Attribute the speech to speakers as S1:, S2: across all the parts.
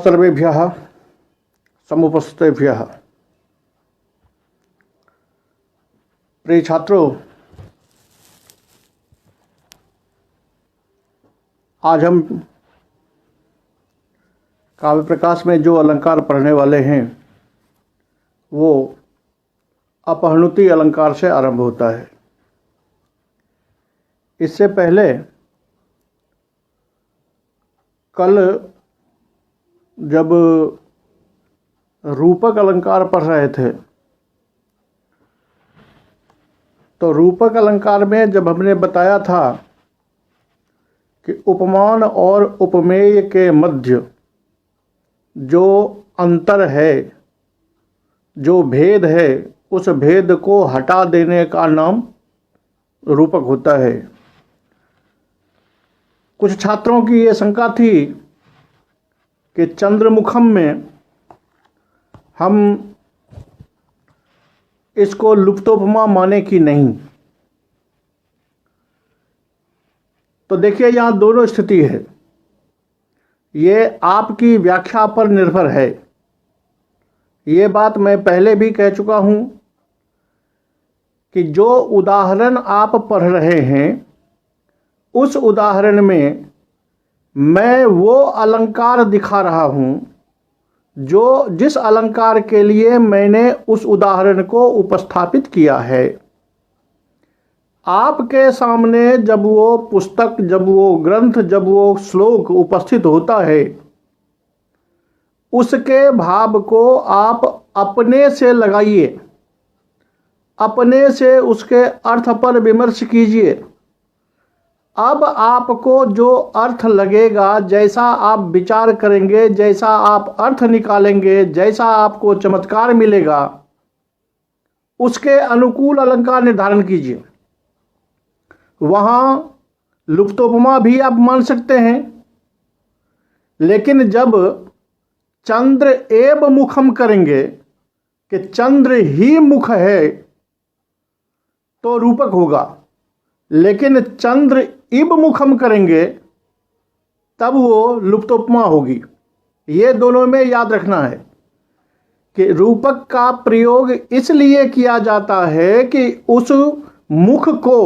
S1: सर्वेभ्यः समुपस्थितेभ्यः। प्रिय छात्रों, आज हम काव्य प्रकाश में जो अलंकार पढ़ने वाले हैं वो अपहनुति अलंकार से आरंभ होता है। इससे पहले कल जब रूपक अलंकार पढ़ रहे थे तो रूपक अलंकार में जब हमने बताया था कि उपमान और उपमेय के मध्य जो अंतर है, जो भेद है, उस भेद को हटा देने का नाम रूपक होता है। कुछ छात्रों की ये शंका थी कि चंद्रमुखम में हम इसको लुप्तोपमा माने कि नहीं। तो देखिए, यहाँ दोनों स्थिति है। ये आपकी व्याख्या पर निर्भर है। ये बात मैं पहले भी कह चुका हूँ कि जो उदाहरण आप पढ़ रहे हैं उस उदाहरण में मैं वो अलंकार दिखा रहा हूँ जो जिस अलंकार के लिए मैंने उस उदाहरण को उपस्थापित किया है। आपके सामने जब वो पुस्तक, जब वो ग्रंथ, जब वो श्लोक उपस्थित होता है, उसके भाव को आप अपने से लगाइए, अपने से उसके अर्थ पर विमर्श कीजिए। अब आपको जो अर्थ लगेगा, जैसा आप विचार करेंगे, जैसा आप अर्थ निकालेंगे, जैसा आपको चमत्कार मिलेगा, उसके अनुकूल अलंकार निर्धारण कीजिए। वहाँ लुप्तोपमा भी आप मान सकते हैं, लेकिन जब चंद्र एव मुखम करेंगे कि चंद्र ही मुख है तो रूपक होगा, लेकिन चंद्र इब मुखम करेंगे तब वो लुप्तोपमा होगी। ये दोनों में याद रखना है कि रूपक का प्रयोग इसलिए किया जाता है कि उस मुख को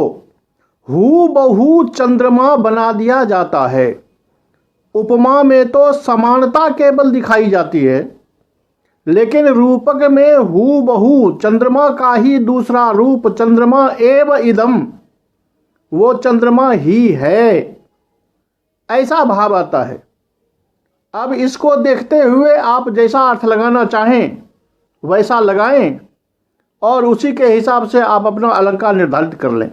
S1: हूबहू चंद्रमा बना दिया जाता है। उपमा में तो समानता केवल दिखाई जाती है, लेकिन रूपक में हूबहू चंद्रमा का ही दूसरा रूप, चंद्रमा एव इदम, वो चंद्रमा ही है, ऐसा भाव आता है। अब इसको देखते हुए आप जैसा अर्थ लगाना चाहें वैसा लगाएं और उसी के हिसाब से आप अपना अलंकार निर्धारित कर लें।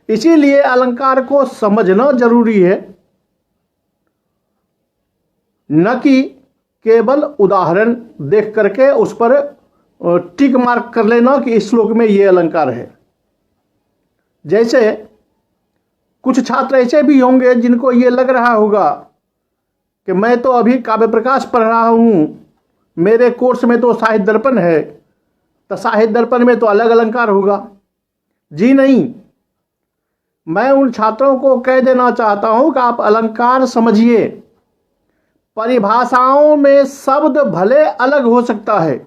S1: इसीलिए अलंकार को समझना जरूरी है, न कि केवल उदाहरण देख करके उस पर टिक मार्क कर लेना कि इस श्लोक में ये अलंकार है। जैसे कुछ छात्र ऐसे भी होंगे जिनको ये लग रहा होगा कि मैं तो अभी काव्य प्रकाश पढ़ रहा हूँ, मेरे कोर्स में तो साहित्य दर्पण है, तो साहित्य दर्पण में तो अलग अलंकार होगा। जी नहीं, मैं उन छात्रों को कह देना चाहता हूँ कि आप अलंकार समझिए। परिभाषाओं में शब्द भले अलग हो सकता है,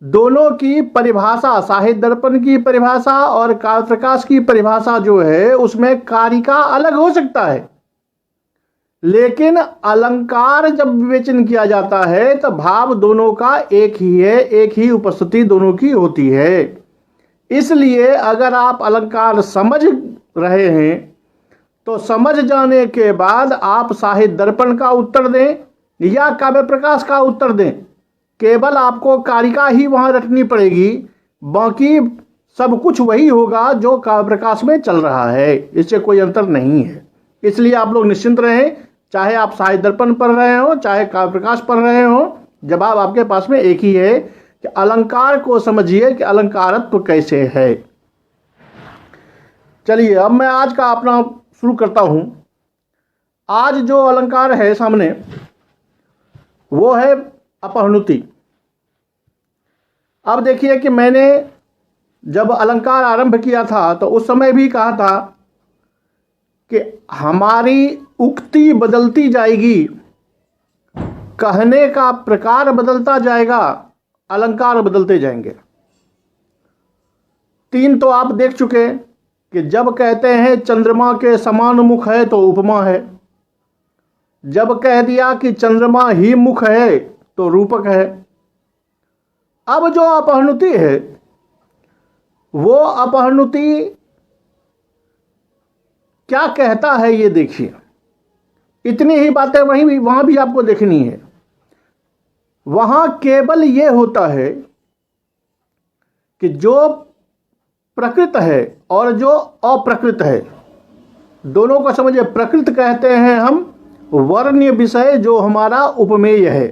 S1: दोनों की परिभाषा, साहित्य दर्पण की परिभाषा और काव्य प्रकाश की परिभाषा जो है उसमें कारिका अलग हो सकता है, लेकिन अलंकार जब विवेचन किया जाता है तो भाव दोनों का एक ही है, एक ही उपस्थिति दोनों की होती है। इसलिए अगर आप अलंकार समझ रहे हैं तो समझ जाने के बाद आप साहित्य दर्पण का उत्तर दें या काव्य प्रकाश का उत्तर दें, केवल आपको कारिका ही वहां रटनी पड़ेगी, बाकी सब कुछ वही होगा जो काव्य प्रकाश में चल रहा है, इससे कोई अंतर नहीं है। इसलिए आप लोग निश्चिंत रहें, चाहे आप साहित्य दर्पण पढ़ रहे हो चाहे काव्य प्रकाश पढ़ रहे हो, जवाब आपके पास में एक ही है कि अलंकार को समझिए कि अलंकारत्व कैसे है। चलिए अब मैं आज का अपना शुरू करता हूं। आज जो अलंकार है सामने वो है अपहनुति। अब देखिए कि मैंने जब अलंकार आरंभ किया था तो उस समय भी कहा था कि हमारी उक्ति बदलती जाएगी, कहने का प्रकार बदलता जाएगा, अलंकार बदलते जाएंगे। 3 तो आप देख चुके कि जब कहते हैं चंद्रमा के समान मुख है तो उपमा है, जब कह दिया कि चंद्रमा ही मुख है तो रूपक है। अब जो अपहनुति है वो अपहनुति क्या कहता है ये देखिए। इतनी ही बातें वहां भी आपको देखनी है। वहां केवल ये होता है कि जो प्रकृत है और जो अप्रकृत है दोनों को समझिए। प्रकृत कहते हैं हम वर्ण्य विषय जो हमारा उपमेय है,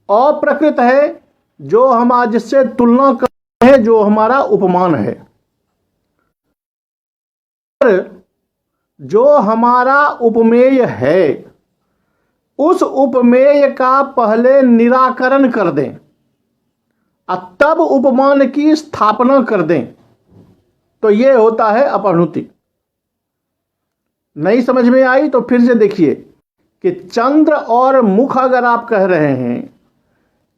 S1: अप्रकृत है जो हम जिससे तुलना करते हैं जो हमारा उपमान है। जो हमारा उपमेय है उस उपमेय का पहले निराकरण कर दें और तब उपमान की स्थापना कर दें तो यह होता है अपहनुति। नहीं समझ में आई तो फिर से देखिए कि चंद्र और मुख अगर आप कह रहे हैं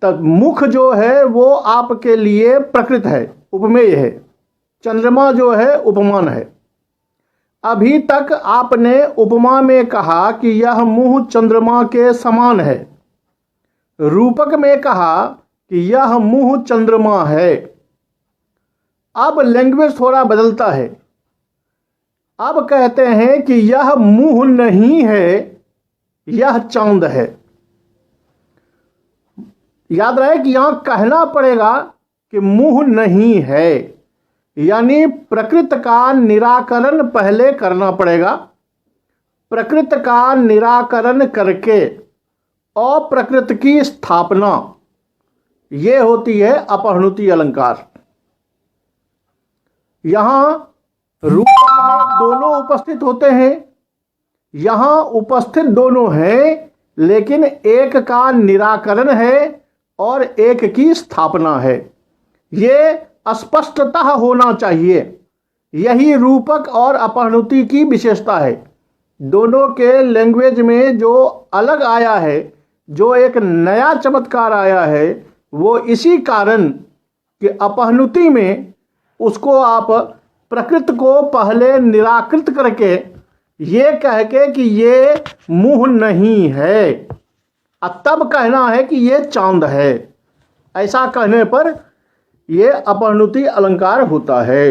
S1: तब मुख जो है वो आपके लिए प्रकृत है, उपमेय है। चंद्रमा जो है उपमान है। अभी तक आपने उपमा में कहा कि यह मुंह चंद्रमा के समान है, रूपक में कहा कि यह मुंह चंद्रमा है। अब लैंग्वेज थोड़ा बदलता है। अब कहते हैं कि यह मुंह नहीं है, यह चांद है। याद रहे कि यहां कहना पड़ेगा कि मुंह नहीं है, यानी प्रकृत का निराकरण पहले करना पड़ेगा। प्रकृत का निराकरण करके अप्रकृत की स्थापना, यह होती है अपहनुति अलंकार। यहां रूप में दोनों उपस्थित होते हैं, यहां उपस्थित दोनों हैं, लेकिन एक का निराकरण है और एक की स्थापना है। यह स्पष्टतः होना चाहिए। यही रूपक और अपहनुति की विशेषता है। दोनों के लैंग्वेज में जो अलग आया है, जो एक नया चमत्कार आया है, वो इसी कारण कि अपहनुति में उसको आप प्रकृत को पहले निराकृत करके ये कह के कि ये मुंह नहीं है और तब कहना है कि ये चांद है। ऐसा कहने पर ये अपहनुति अलंकार होता है।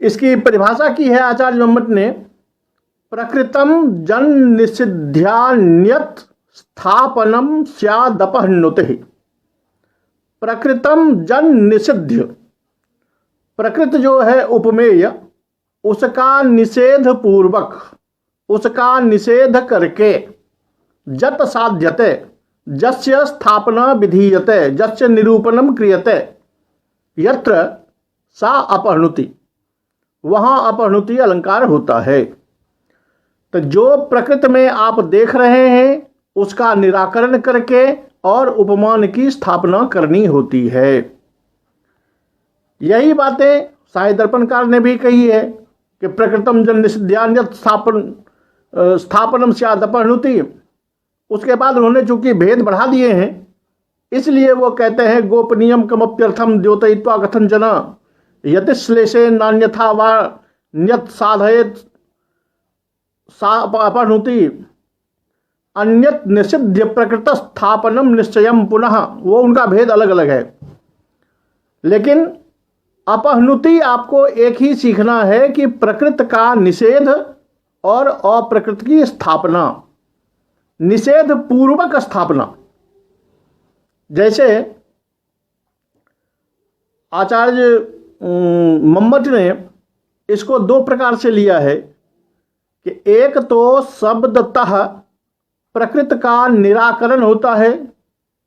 S1: इसकी परिभाषा की है आचार्य मम्मट ने, प्रकृतम जन निषिध्यान्यत स्थापनम स्यादपहनुति। प्रकृतम जन निषिध्य, प्रकृत जो है उपमेय, उसका निषेध पूर्वक, उसका निषेध करके, जत साध्यते जस्य स्थापना विधीयते जस्य निरूपणम क्रियते यत्र सा अपहनुति, वहां अपहनुति अलंकार होता है। तो जो प्रकृत में आप देख रहे हैं उसका निराकरण करके और उपमान की स्थापना करनी होती है। यही बातें साहित्य दर्पणकार ने भी कही है कि प्रकृतम जन निषिध्यान्यत स्थापनम स्याद अपहनुति। उसके बाद उन्होंने चूंकि भेद बढ़ा दिए हैं इसलिए वो कहते हैं गोपनीयम कमप्यर्थम द्योतयित्वा कथन जना यतिश्लेषे नान्यथा वा न्यत साधयेत सा अपहनुति अन्यत निषिध्य प्रकृत स्थापनम निश्चयम पुनः। वो उनका भेद अलग अलग है, लेकिन अपहनुति आपको एक ही सीखना है कि प्रकृत का निषेध और अप्रकृत की स्थापना, निषेध पूर्वक स्थापना। जैसे आचार्य मम्मट ने इसको 2 प्रकार से लिया है कि एक तो शब्दतः प्रकृत का निराकरण होता है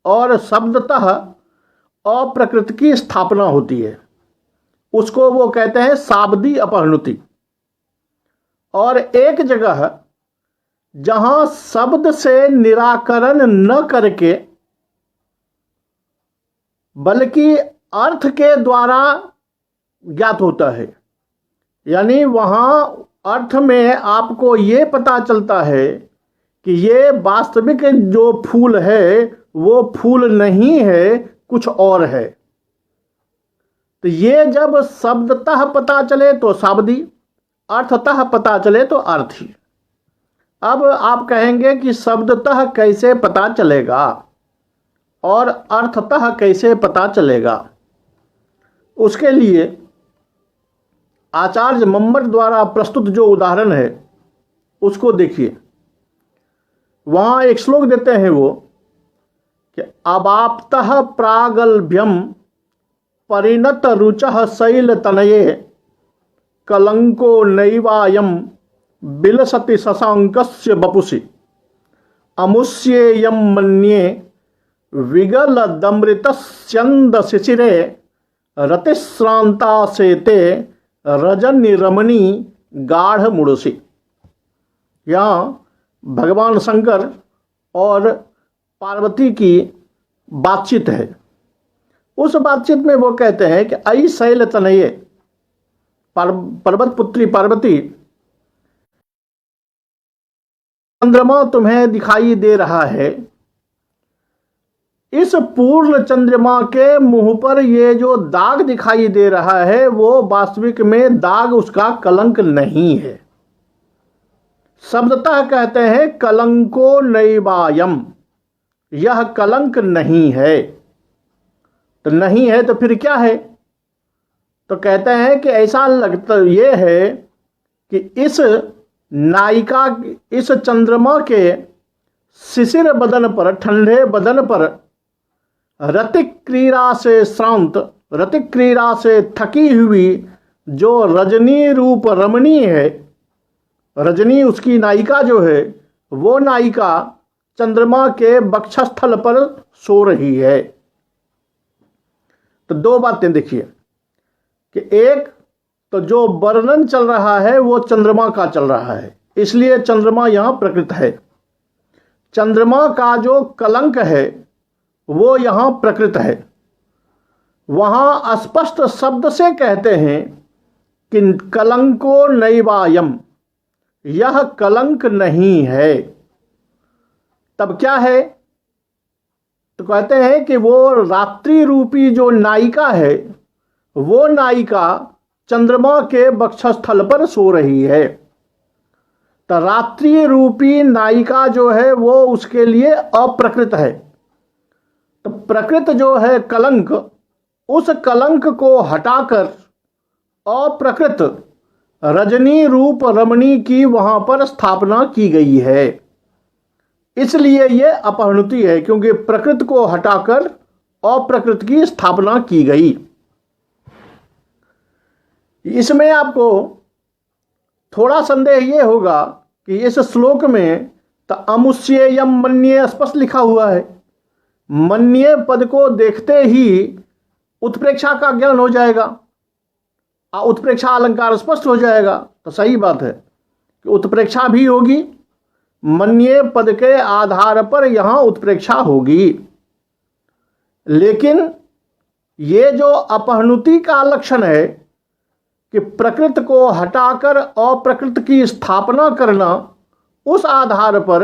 S1: और शब्दतः अप्रकृत की स्थापना होती है। उसको वो कहते हैं शाब्दी अपहनुति। और एक जगह जहां शब्द से निराकरण न करके बल्कि अर्थ के द्वारा ज्ञात होता है, यानी वहाँ अर्थ में आपको ये पता चलता है कि ये वास्तविक जो फूल है वो फूल नहीं है, कुछ और है। तो ये जब शब्दतः पता चले तो शाब्दी, अर्थतः पता चले तो अर्थी। अब आप कहेंगे कि शब्दतः कैसे पता चलेगा और अर्थतः कैसे पता चलेगा। उसके लिए आचार्य मम्मट द्वारा प्रस्तुत जो उदाहरण है उसको देखिए। वहाँ एक श्लोक देते हैं वो कि अवाप्तः प्रागल्भ्यम परिणत रुचः शैल तनये कलंको नैवायम बिलसति शशांकस्य वपुषि अमुष्येयम मन्ये विगलदमृतस्यंद शिशिरे रतिश्रांता सेते रजनी रमणी गाढ़ मुड़सी। यहाँ भगवान शंकर और पार्वती की बातचीत है। उस बातचीत में वो कहते हैं कि आई शैल तनये, पर्वत पुत्री पार्वती, चंद्रमा तुम्हें दिखाई दे रहा है। इस पूर्ण चंद्रमा के मुंह पर ये जो दाग दिखाई दे रहा है वो वास्तविक में दाग उसका कलंक नहीं है। शब्दतः कहते हैं कलंको नैवायम, यह कलंक नहीं है। तो नहीं है तो फिर क्या है? तो कहते हैं कि ऐसा लगता ये है कि इस नायिका, इस चंद्रमा के शिशिर बदन पर, ठंडे बदन पर रतिक क्रीड़ा से श्रांत, रतिक क्रीड़ा से थकी हुई जो रजनी रूप रमणी है, रजनी उसकी नायिका जो है, वो नायिका चंद्रमा के वक्षस्थल पर सो रही है। तो दो बातें देखिए कि एक तो जो वर्णन चल रहा है वो चंद्रमा का चल रहा है, इसलिए चंद्रमा यहां प्रकृत है। चंद्रमा का जो कलंक है वो यहां प्रकृत है। वहां स्पष्ट शब्द से कहते हैं कि कलंको नैवायम, यह कलंक नहीं है। तब क्या है? तो कहते हैं कि वो रात्रि रूपी जो नायिका है वो नायिका चंद्रमा के वक्षस्थल पर सो रही है। तो रात्रि रूपी नायिका जो है वो उसके लिए अप्रकृत है। तो प्रकृत जो है कलंक, उस कलंक को हटाकर अप्रकृत रजनी रूप रमणी की वहां पर स्थापना की गई है। इसलिए ये अपहृति है, क्योंकि प्रकृत को हटाकर अप्रकृत की स्थापना की गई। इसमें आपको थोड़ा संदेह ये होगा कि इस श्लोक में तो अमुष्येयम मन्ये स्पष्ट लिखा हुआ है। मन्ये पद को देखते ही उत्प्रेक्षा का ज्ञान हो जाएगा, उत्प्रेक्षा अलंकार स्पष्ट हो जाएगा। तो सही बात है कि उत्प्रेक्षा भी होगी, मन्ये पद के आधार पर यहां उत्प्रेक्षा होगी। लेकिन ये जो अपहृति का लक्षण है कि प्रकृत को हटाकर अप्रकृत की स्थापना करना, उस आधार पर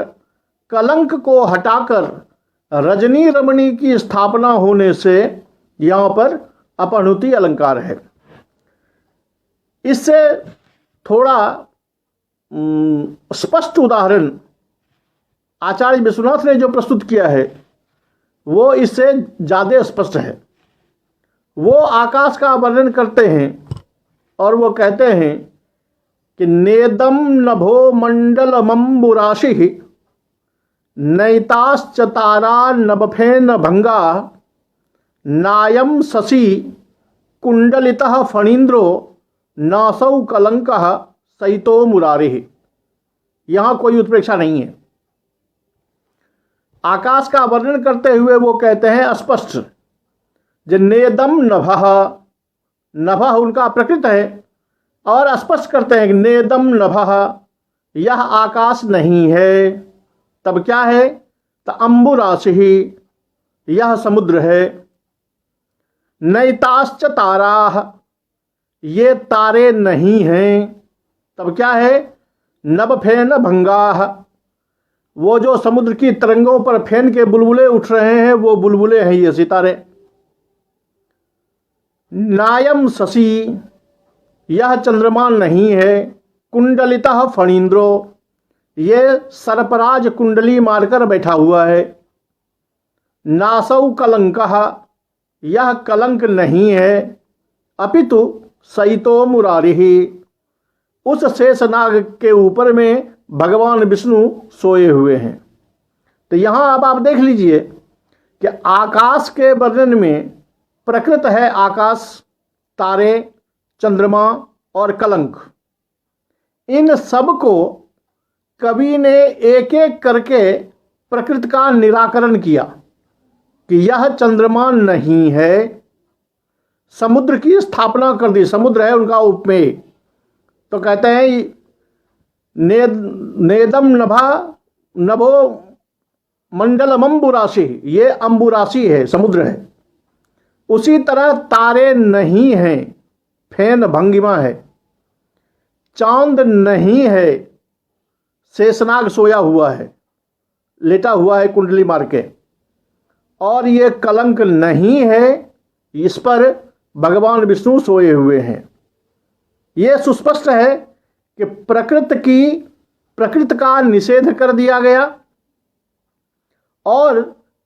S1: कलंक को हटाकर रजनी रमणी की स्थापना होने से यहां पर अपहृति अलंकार है। इससे थोड़ा स्पष्ट उदाहरण आचार्य विश्वनाथ ने जो प्रस्तुत किया है वो इससे ज़्यादा स्पष्ट है। वो आकाश का वर्णन करते हैं और वो कहते हैं कि नेदम नभो मंडलमंबुराशि नैताश्च तारा नभफेन भंगा नायम शशि कुंडलितः फणीन्द्रो नासौ कलंकः सहितो मुरारिः। यहाँ कोई उत्प्रेक्षा नहीं है। आकाश का वर्णन करते हुए वो कहते हैं स्पष्ट, जो नेदम नभः, नभः उनका प्रकृत है, और स्पष्ट करते हैं कि नेदम नभः, यह आकाश नहीं है। तब क्या है? तो अंबुराशि, यह समुद्र है। नैताश्च ताराः, ये तारे नहीं हैं। तब क्या है? नभ फेन भंगाह, वो जो समुद्र की तरंगों पर फेन के बुलबुले उठ रहे हैं वो बुलबुले हैं ये सितारे। नायम शशि, यह चंद्रमा नहीं है। कुंडलितः फणींद्रो, ये सर्पराज कुंडली मारकर बैठा हुआ है। नासौ कलंकः, यह कलंक नहीं है। अपितु सहितो मुरारिही, उस शेषनाग के ऊपर में भगवान विष्णु सोए हुए हैं। तो यहाँ अब आप देख लीजिए कि आकाश के वर्णन में प्रकृत है आकाश, तारे, चंद्रमा और कलंक। इन सब को कवि ने एक एक करके प्रकृति का निराकरण किया कि यह चंद्रमा नहीं है। समुद्र की स्थापना कर दी, समुद्र है उनका उपमेय। तो कहते हैं नेदम नभा नभो मंडलम अंबुराशि, ये अंबुराशि है, समुद्र है। उसी तरह तारे नहीं हैं, फेन भंगिमा है। चांद नहीं है, शेषनाग सोया हुआ है, लेटा हुआ है कुंडली मार के। और ये कलंक नहीं है, इस पर भगवान विष्णु सोए हुए हैं। ये सुस्पष्ट है कि प्रकृति का निषेध कर दिया गया और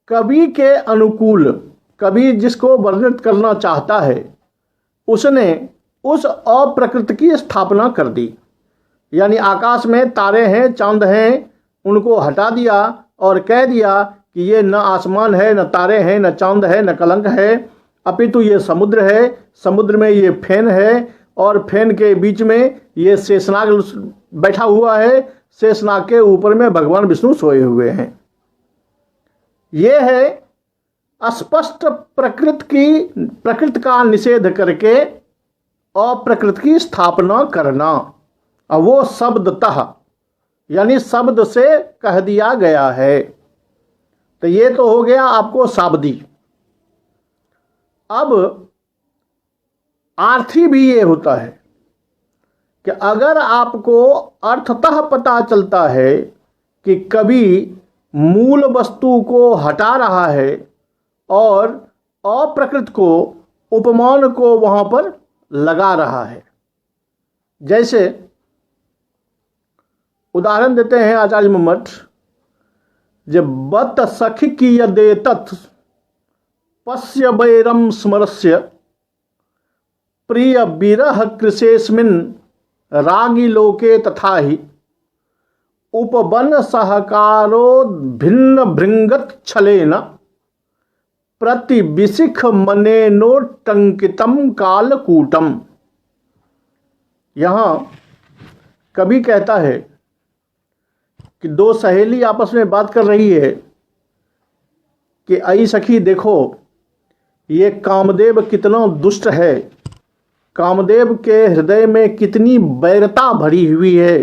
S1: कवि के अनुकूल, कवि जिसको वर्णित करना चाहता है उसने उस अप्रकृति की स्थापना कर दी। यानी आकाश में तारे हैं, चांद हैं, उनको हटा दिया और कह दिया कि ये न आसमान है, न तारे हैं, न चांद है, न कलंक है, अपितु ये समुद्र है। समुद्र में ये फेन है और फेन के बीच में ये शेषनाग बैठा हुआ है। शेषनाग के ऊपर में भगवान विष्णु सोए हुए हैं। ये है स्पष्ट प्रकृति का निषेध करके अप्रकृति की स्थापना करना। और वो शब्दतः, यानी शब्द से कह दिया गया है। तो ये तो हो गया आपको शाब्दी। अब आर्थी भी ये होता है कि अगर आपको अर्थतः पता चलता है कि कवि मूल वस्तु को हटा रहा है और अप्रकृत को, उपमान को वहां पर लगा रहा है। जैसे उदाहरण देते हैं आचार्य मम्मट, जब बत सखी की यदे तत् पश्य वैरम स्मरस्य प्रिय विरह कृशेस्मिन् रागी लोके तथा ही उपवन सहकारो भिन्न भृंगत छलेन प्रतिविशिख मनेनो टंकितम कालकूटम। यहाँ कवि कहता है कि दो सहेली आपस में बात कर रही है कि आई सखी देखो ये कामदेव कितना दुष्ट है, कामदेव के हृदय में कितनी वैरता भरी हुई है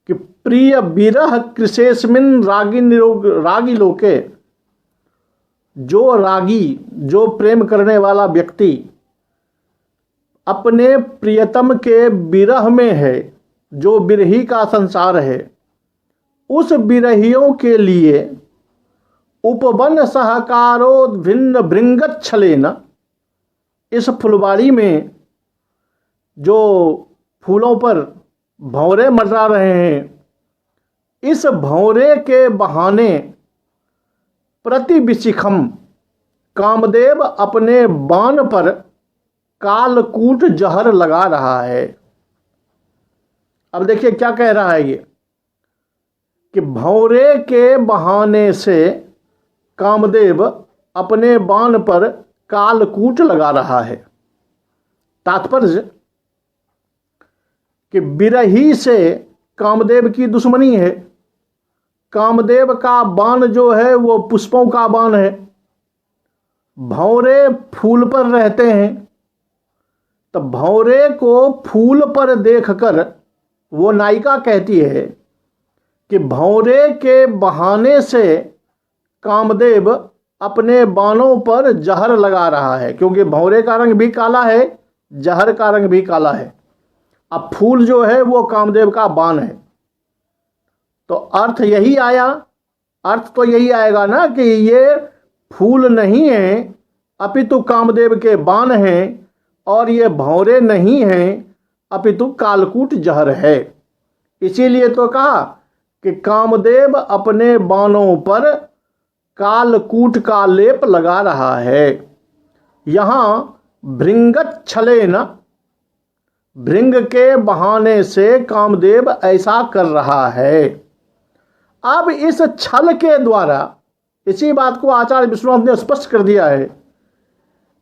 S1: कि प्रिय विरह कृशेस्मिन् रागी लोके, जो रागी, जो प्रेम करने वाला व्यक्ति अपने प्रियतम के विरह में है, जो विरही का संसार है, उस विरहियों के लिए उपवन सहकारो भिन्न भृंगत छलेन, इस फुलवाड़ी में जो फूलों पर भंवरे मंडरा रहे हैं, इस भंवरे के बहाने प्रतिविशिखम, कामदेव अपने बाण पर कालकूट जहर लगा रहा है। अब देखिए क्या कह रहा है ये कि भंवरे के बहाने से कामदेव अपने बाण पर कालकूट लगा रहा है। तात्पर्य कि विरही से कामदेव की दुश्मनी है। कामदेव का बाण जो है वो पुष्पों का बाण है। भंवरे फूल पर रहते हैं, तो भंवरे को फूल पर देखकर वो नायिका कहती है कि भंवरे के बहाने से कामदेव अपने बाणों पर जहर लगा रहा है, क्योंकि भंवरे का रंग भी काला है, जहर का रंग भी काला है। अब फूल जो है वो कामदेव का बाण है, तो अर्थ यही आया, अर्थ तो यही आएगा ना कि ये फूल नहीं है अपितु कामदेव के बाण हैं, और ये भंवरे नहीं हैं अपितु कालकूट जहर है। इसीलिए तो कहा कि कामदेव अपने बाणों पर कालकूट का लेप लगा रहा है। यहाँ भृंगत छले न, भृंग के बहाने से कामदेव ऐसा कर रहा है। अब इस छल के द्वारा, इसी बात को आचार्य विश्वनाथ ने स्पष्ट कर दिया है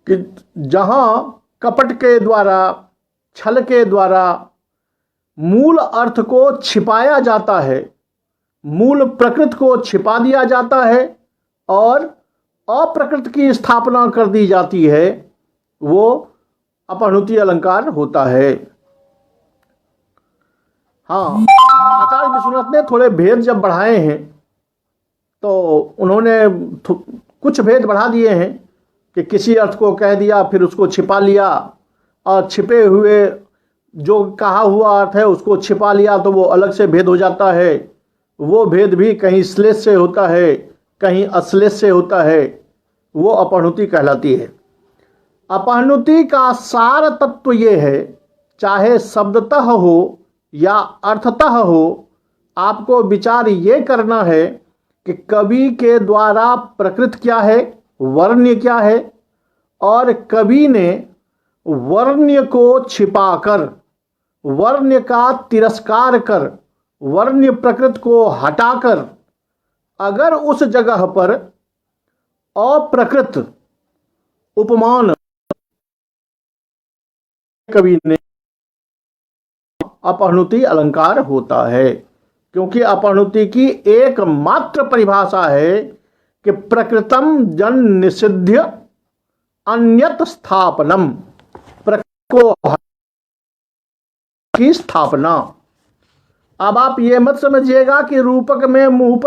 S1: कि जहाँ कपट के द्वारा, छल के द्वारा मूल अर्थ को छिपाया जाता है, मूल प्रकृति को छिपा दिया जाता है और अप्रकृत की स्थापना कर दी जाती है, वो अपहृति अलंकार होता है। हाँ, आचार्य विश्वनाथ ने थोड़े भेद जब बढ़ाए हैं तो उन्होंने कुछ भेद बढ़ा दिए हैं कि किसी अर्थ को कह दिया फिर उसको छिपा लिया, और छिपे हुए जो कहा हुआ अर्थ है उसको छिपा लिया तो वो अलग से भेद हो जाता है। वो भेद भी कहीं श्लेष से होता है, कहीं अश्लेष से होता है, वो अपहृति कहलाती है। अपहृति का सार तत्व ये है, चाहे शब्दतः हो या अर्थतः हो, आपको विचार ये करना है कि कवि के द्वारा प्रकृति क्या है, वर्ण्य क्या है, और कवि ने वर्ण्य को छिपाकर, वर्ण्य का तिरस्कार कर, वर्ण्य प्रकृति को हटाकर अगर उस जगह पर अप्रकृत उपमान कवि ने, अपहृति अलंकार होता है। क्योंकि अपहृति की एकमात्र परिभाषा है कि प्रकृतम जन निषिध्य अन्यत स्थापनम, प्रकृति को की स्थापना। अब आप ये मत समझिएगा कि रूपक में मुंह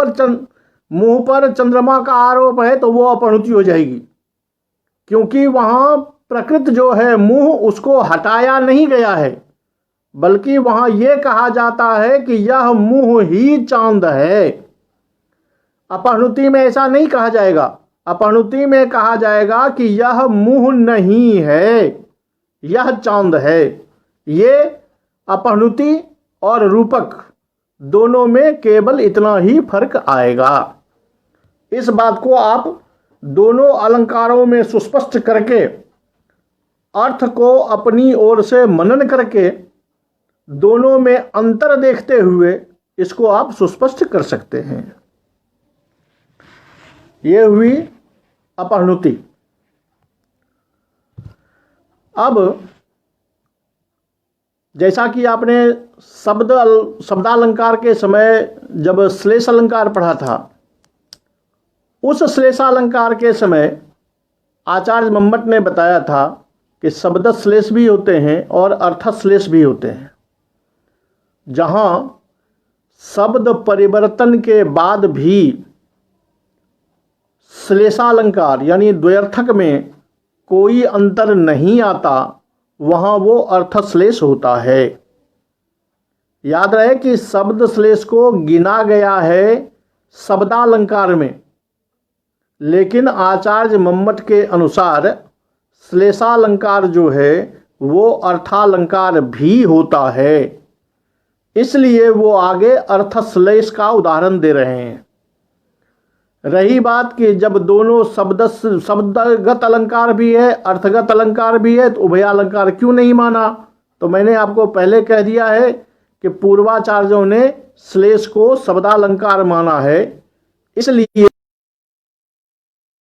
S1: पर चंद्रमा का आरोप है तो वो अपहृति हो जाएगी, क्योंकि वहां प्रकृति जो है मुंह, उसको हटाया नहीं गया है, बल्कि वहां यह कहा जाता है कि यह मुंह ही चांद है। अपहृति में ऐसा नहीं कहा जाएगा, अपहृति में कहा जाएगा कि यह मुंह नहीं है, यह चांद है। ये अपहृति और रूपक दोनों में केवल इतना ही फर्क आएगा। इस बात को आप दोनों अलंकारों में सुस्पष्ट करके, अर्थ को अपनी ओर से मनन करके, दोनों में अंतर देखते हुए इसको आप सुस्पष्ट कर सकते हैं। ये हुई अपहृति। अब जैसा कि आपने शब्दालंकार के समय जब श्लेष अलंकार पढ़ा था, उस श्लेषालंकार के समय आचार्य मम्मट ने बताया था कि शब्द श्लेष भी होते हैं और अर्थ श्लेष भी होते हैं। जहाँ शब्द परिवर्तन के बाद भी श्लेषालंकार यानी द्व्यर्थक में कोई अंतर नहीं आता, वहाँ वो अर्थश्लेष होता है। याद रहे कि शब्द श्लेष को गिना गया है शब्दालंकार में, लेकिन आचार्य मम्मट के अनुसार श्लेषालंकार जो है वो अर्थालंकार भी होता है, इसलिए वो आगे अर्थश्लेष का उदाहरण दे रहे हैं। रही बात कि जब दोनों शब्दगत अलंकार भी है, अर्थगत अलंकार भी है, तो उभयालंकार क्यों नहीं माना? तो मैंने आपको पहले कह दिया है कि पूर्वाचार्यों ने श्लेष को शब्दालंकार माना है, इसलिए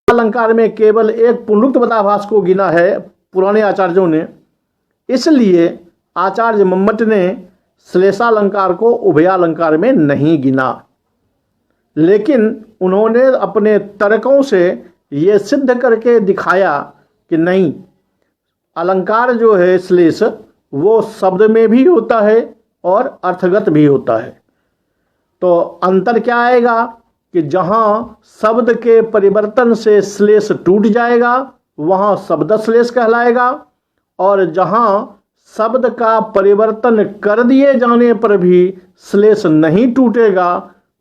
S1: अलंकार में केवल एक पुनरुक्त पदाभास को गिना है पुराने आचार्यों ने, इसलिए आचार्य मम्मट ने श्लेषालंकार को उभयालंकार में नहीं गिना। लेकिन उन्होंने अपने तर्कों से ये सिद्ध करके दिखाया कि नहीं, अलंकार जो है श्लेष वो शब्द में भी होता है और अर्थगत भी होता है। तो अंतर क्या आएगा कि जहाँ शब्द के परिवर्तन से श्लेष टूट जाएगा वहाँ शब्द श्लेष कहलाएगा, और जहां शब्द का परिवर्तन कर दिए जाने पर भी श्लेष नहीं टूटेगा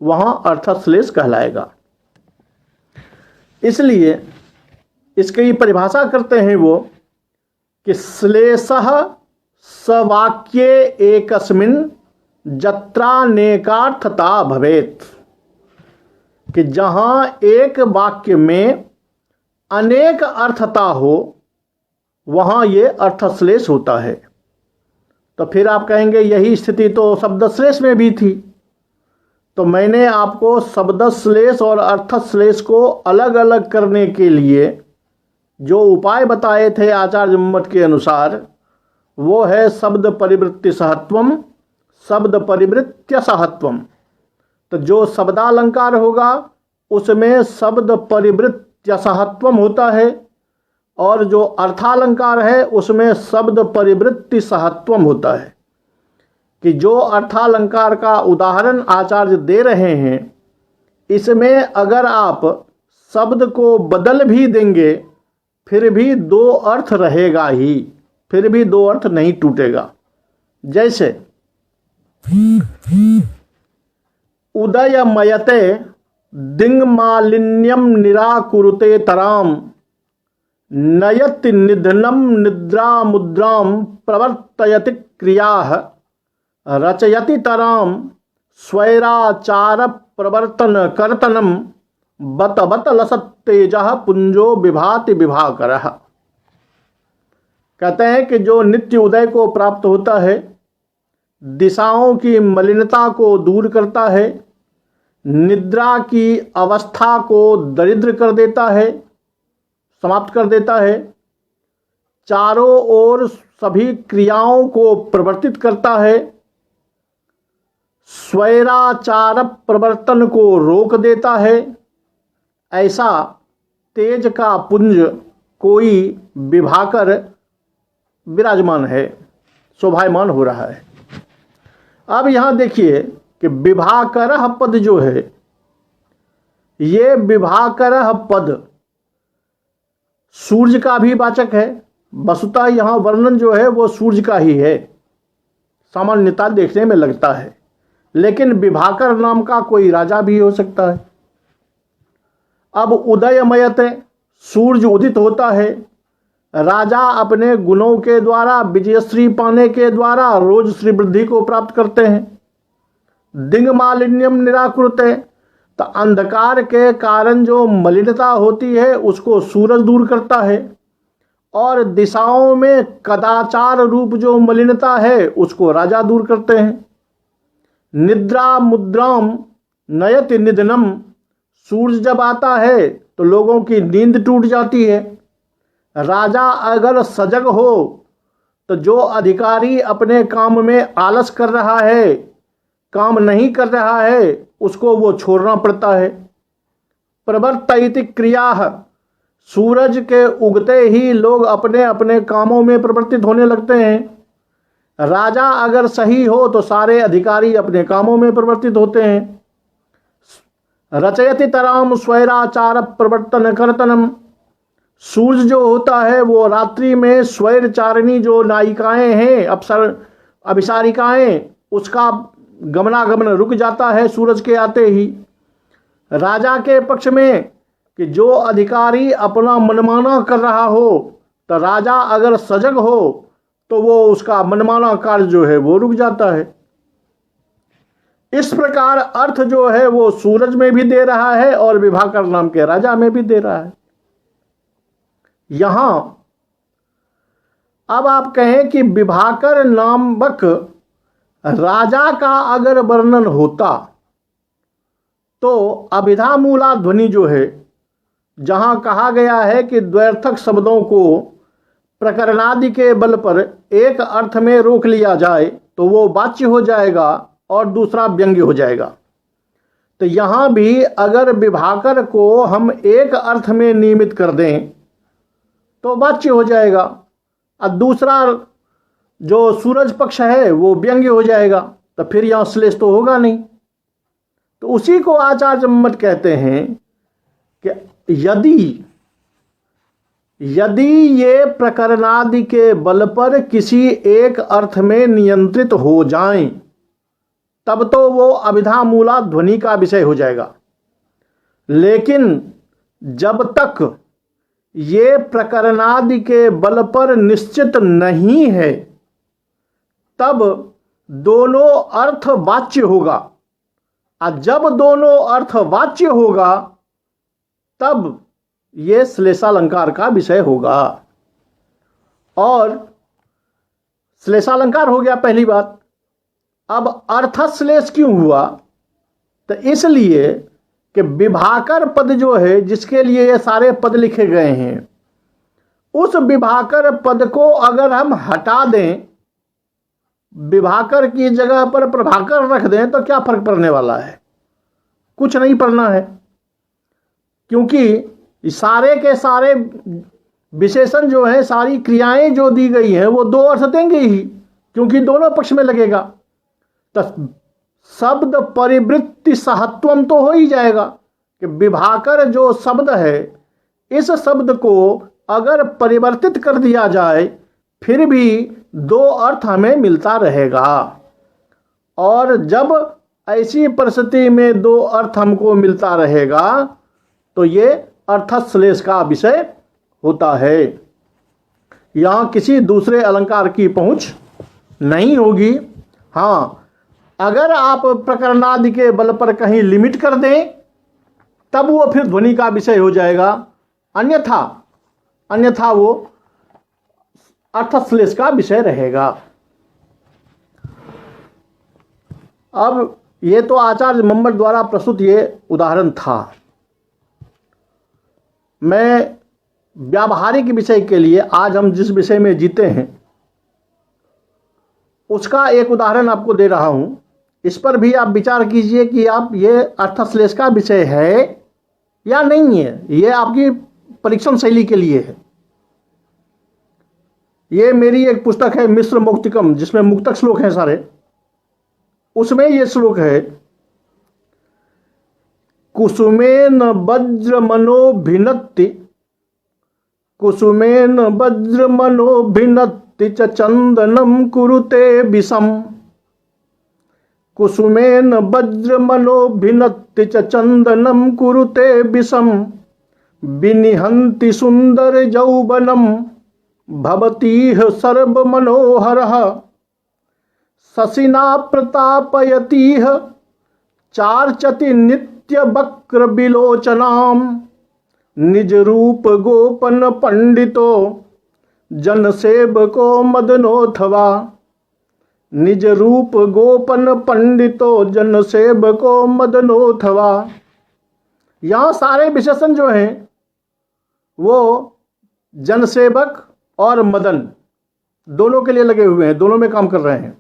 S1: वहां अर्थश्लेष कहलाएगा। इसलिए इसकी परिभाषा करते हैं वो कि श्लेषः सवाक्ये एकस्मिन् जत्रानेकार्थता भवेत्, कि जहां एक वाक्य में अनेक अर्थता हो वहां ये अर्थश्लेष होता है। तो फिर आप कहेंगे यही स्थिति तो शब्दश्लेष में भी थी। तो मैंने आपको शब्दश्लेष और अर्थश्लेष को अलग अलग करने के लिए जो उपाय बताए थे आचार्य मत के अनुसार, वो है शब्द परिवृत्ति सहत्वम, शब्द परिवृत्य सहत्वम। तो जो शब्दालंकार होगा उसमें शब्द परिवृत्य सहत्वम होता है, और जो अर्थालंकार है उसमें शब्द परिवृत्ति सहत्वम होता है। कि जो अर्थालंकार का उदाहरण आचार्य दे रहे हैं, इसमें अगर आप शब्द को बदल भी देंगे फिर भी दो अर्थ रहेगा ही, फिर भी दो अर्थ नहीं टूटेगा। जैसे उदयमयते दिङ्मालिन्यं निराकुरुते तराम नयति निधनम निद्रामुद्राम प्रवर्तयति क्रियाः रचयति तराम स्वैराचार प्रवर्तन कर्तनम बत बत लसत्तेजः पुंजो विभाति विभाकरः। कहते हैं कि जो नित्य उदय को प्राप्त होता है, दिशाओं की मलिनता को दूर करता है, निद्रा की अवस्था को दरिद्र कर देता है, समाप्त कर देता है, चारों ओर सभी क्रियाओं को प्रवर्तित करता है, स्वैराचार प्रवर्तन को रोक देता है, ऐसा तेज का पुंज कोई विभाकर विराजमान है, शोभायमान हो रहा है। अब यहाँ देखिए कि विभाकरः पद जो है, ये विभाकरः पद सूर्य का भी वाचक है। वस्तुतः यहाँ वर्णन जो है वो सूर्य का ही है, सामान्यता देखने में लगता है, लेकिन विभाकर नाम का कोई राजा भी हो सकता है। अब उदयमयत, सूर्य उदित होता है, राजा अपने गुणों के द्वारा विजयश्री पाने के द्वारा रोज श्री वृद्धि को प्राप्त करते हैं। दिङ्मालिन्यम निराकुरुते, तो अंधकार के कारण जो मलिनता होती है उसको सूरज दूर करता है, और दिशाओं में कदाचार रूप जो मलिनता है उसको राजा दूर करते हैं। निद्रा मुद्राम नयति निधनम, सूर्य जब आता है तो लोगों की नींद टूट जाती है। राजा अगर सजग हो तो जो अधिकारी अपने काम में आलस कर रहा है, काम नहीं कर रहा है, उसको वो छोड़ना पड़ता है। प्रवर्तयति क्रियाः, सूरज के उगते ही लोग अपने अपने कामों में प्रवर्तित होने लगते हैं। राजा अगर सही हो तो सारे अधिकारी अपने कामों में प्रवर्तित होते हैं। रचयति तराम स्वैराचार प्रवर्तन कर्तनम, सूर्य जो होता है वो रात्रि में स्वैरचारिणी जो नायिकाएं हैं, अप्सर अभिसारिकाएं, उसका गमनागमन रुक जाता है सूरज के आते ही। राजा के पक्ष में कि जो अधिकारी अपना मनमाना कर रहा हो, तो राजा अगर सजग हो तो वो उसका मनमाना कार्य जो है वो रुक जाता है। इस प्रकार अर्थ जो है वो सूरज में भी दे रहा है और विभाकर नाम के राजा में भी दे रहा है। यहां अब आप कहें कि विभाकर नामक राजा का अगर वर्णन होता तो अभिधा मूला ध्वनि जो है, जहां कहा गया है कि द्व्यर्थक शब्दों को प्रकरणादि के बल पर एक अर्थ में रोक लिया जाए तो वो वाच्य हो जाएगा और दूसरा व्यंग्य हो जाएगा। तो यहाँ भी अगर विभाकर को हम एक अर्थ में नियमित कर दें तो वाच्य हो जाएगा, और दूसरा जो सूरज पक्ष है वो व्यंग्य हो जाएगा, तो फिर यहाँ श्लेष तो होगा नहीं। तो उसी को आचार्य मत कहते हैं कि यदि यदि ये प्रकरणादि के बल पर किसी एक अर्थ में नियंत्रित हो जाएं, तब तो वो अभिधा मूला ध्वनि का विषय हो जाएगा। लेकिन जब तक ये प्रकरणादि के बल पर निश्चित नहीं है, तब दोनों अर्थ वाच्य होगा। और जब दोनों अर्थ वाच्य होगा, तब ये श्लेषालंकार का विषय होगा। और श्लेषालंकार हो गया पहली बात। अब अर्थश्लेष क्यों हुआ? तो इसलिए कि विभाकर पद जो है, जिसके लिए ये सारे पद लिखे गए हैं, उस विभाकर पद को अगर हम हटा दें, विभाकर की जगह पर प्रभाकर रख दें, तो क्या फर्क पड़ने वाला है? कुछ नहीं पड़ना है, क्योंकि सारे के सारे विशेषण जो है, सारी क्रियाएं जो दी गई हैं, वो दो अर्थ देंगे ही, क्योंकि दोनों पक्ष में लगेगा। तो शब्द परिवृत्ति सहत्वम तो हो ही जाएगा कि विभाकर जो शब्द है, इस शब्द को अगर परिवर्तित कर दिया जाए, फिर भी दो अर्थ हमें मिलता रहेगा। और जब ऐसी परिस्थिति में दो अर्थ हमको मिलता रहेगा, तो ये अर्थश्लेष का विषय होता है। यहाँ किसी दूसरे अलंकार की पहुँच नहीं होगी। हाँ, अगर आप प्रकरणादि के बल पर कहीं लिमिट कर दें, तब वो फिर ध्वनि का विषय हो जाएगा। अन्यथा वो अर्थश्लेष का विषय रहेगा। अब ये तो आचार्य मम्मट द्वारा प्रस्तुत ये उदाहरण था। मैं व्यावहारिक विषय के लिए आज हम जिस विषय में जीते हैं, उसका एक उदाहरण आपको दे रहा हूं। इस पर भी आप विचार कीजिए कि आप ये अर्थश्लेष का विषय है या नहीं है। ये आपकी परीक्षण शैली के लिए है। ये मेरी एक पुस्तक है मिश्र मुक्तिकम, जिसमें मुक्तक श्लोक हैं सारे। उसमें ये श्लोक है, कुसुमेन वज्र मनोभिनत्ति, कुसुमेन वज्र मनोभिनत्ति च चंदनम कुरुते विषम, कुसुमेन वज्र मनोभिनत्ति च चंदनम कुरुते विषम, विनिहन्ति सुंदर यौवनम भवतीह सर्व मनोहरः, शशिना प्रतापयतीह चार्चति नित्य वक्र विलोचनाम, निज रूप गोपन पंडितो जन सेवको मदनोथवा, निज रूप गोपन पंडितो जन सेवको मदनोथवा। यहाँ सारे विशेषण जो हैं वो जनसेवक और मदन दोनों के लिए लगे हुए हैं, दोनों में काम कर रहे हैं।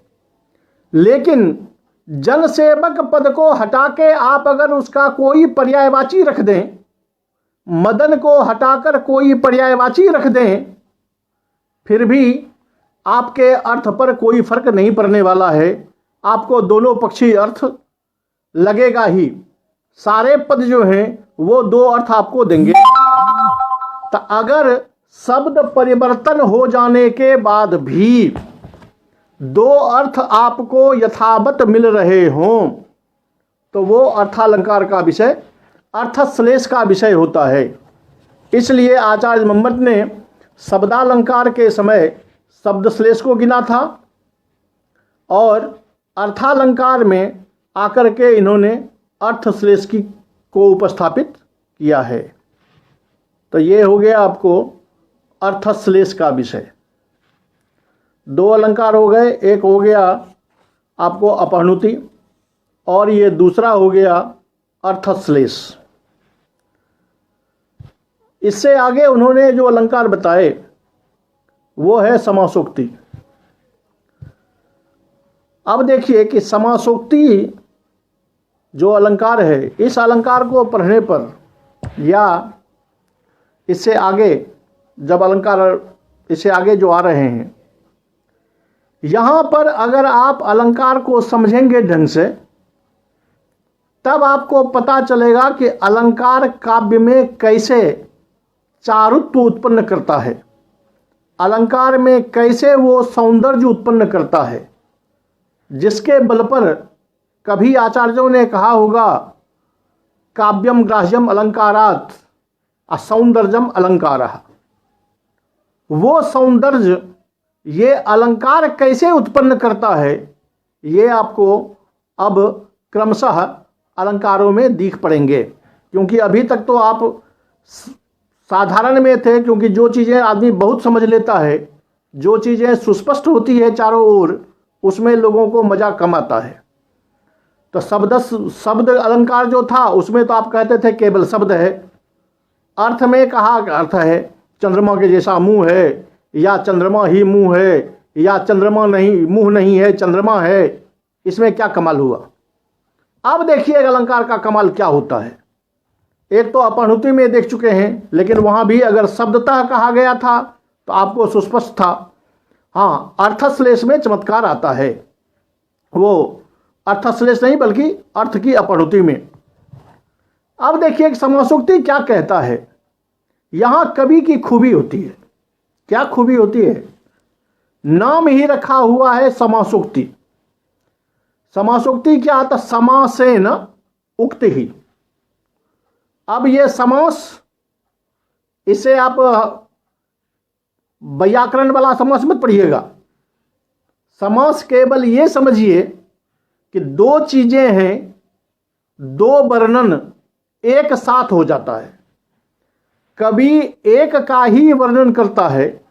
S1: लेकिन जनसेवक पद को हटा के आप अगर उसका कोई पर्यायवाची रख दें, मदन को हटाकर कोई पर्यायवाची रख दें, फिर भी आपके अर्थ पर कोई फर्क नहीं पड़ने वाला है। आपको दोनों पक्षी अर्थ लगेगा ही। सारे पद जो हैं वो दो अर्थ आपको देंगे। तो अगर शब्द परिवर्तन हो जाने के बाद भी दो अर्थ आपको यथावत मिल रहे हों, तो वो अर्थालंकार का विषय, अर्थश्लेष का विषय होता है। इसलिए आचार्य मम्मट ने शब्दालंकार के समय शब्दश्लेष को गिना था, और अर्थालंकार में आकर के इन्होंने अर्थश्लेष को उपस्थापित किया है। तो ये हो गया आपको अर्थश्लेष का विषय। दो अलंकार हो गए, एक हो गया आपको अपहनुति, और ये दूसरा हो गया अर्थश्लेष। इससे आगे उन्होंने जो अलंकार बताए वो है समासोक्ति। अब देखिए कि समासोक्ति जो अलंकार है, इस अलंकार को पढ़ने पर या इससे आगे जब अलंकार इससे आगे जो आ रहे हैं, यहाँ पर अगर आप अलंकार को समझेंगे ढंग से, तब आपको पता चलेगा कि अलंकार काव्य में कैसे चारुत्व उत्पन्न करता है, अलंकार में कैसे वो सौंदर्य उत्पन्न करता है, जिसके बल पर कभी आचार्यों ने कहा होगा काव्यम ग्राह्यम अलंकारात् असौंदर्यम अलंकारः। वो सौंदर्य ये अलंकार कैसे उत्पन्न करता है, ये आपको अब क्रमशः अलंकारों में दिख पड़ेंगे। क्योंकि अभी तक तो आप साधारण में थे, क्योंकि जो चीज़ें आदमी बहुत समझ लेता है, जो चीज़ें सुस्पष्ट होती है चारों ओर, उसमें लोगों को मज़ा कम आता है। तो शब्द अलंकार जो था उसमें तो आप कहते थे केवल शब्द है। अर्थ में कहा अर्थ है, चंद्रमा के जैसा मुंह है, या चंद्रमा ही मुंह है, या चंद्रमा नहीं, मुंह नहीं है चंद्रमा है। इसमें क्या कमाल हुआ? अब देखिए अलंकार का कमाल क्या होता है। एक तो अपहृति में देख चुके हैं, लेकिन वहां भी अगर शब्दतः कहा गया था तो आपको सुस्पष्ट था। हाँ, अर्थश्लेष में चमत्कार आता है, वो अर्थश्लेष नहीं बल्कि अर्थ की अपहृति में। अब देखिए समासोक्ति क्या कहता है। यहां कवि की खूबी होती है। क्या खूबी होती है? नाम ही रखा हुआ है समासोक्ति। समासोक्ति क्या आता? समासेन उक्ति ही। अब ये समास, इसे आप व्याकरण वाला समास मत पढ़िएगा। समास केवल ये समझिए कि दो चीजें हैं, दो वर्णन एक साथ हो जाता है। कवि एक का ही वर्णन करता है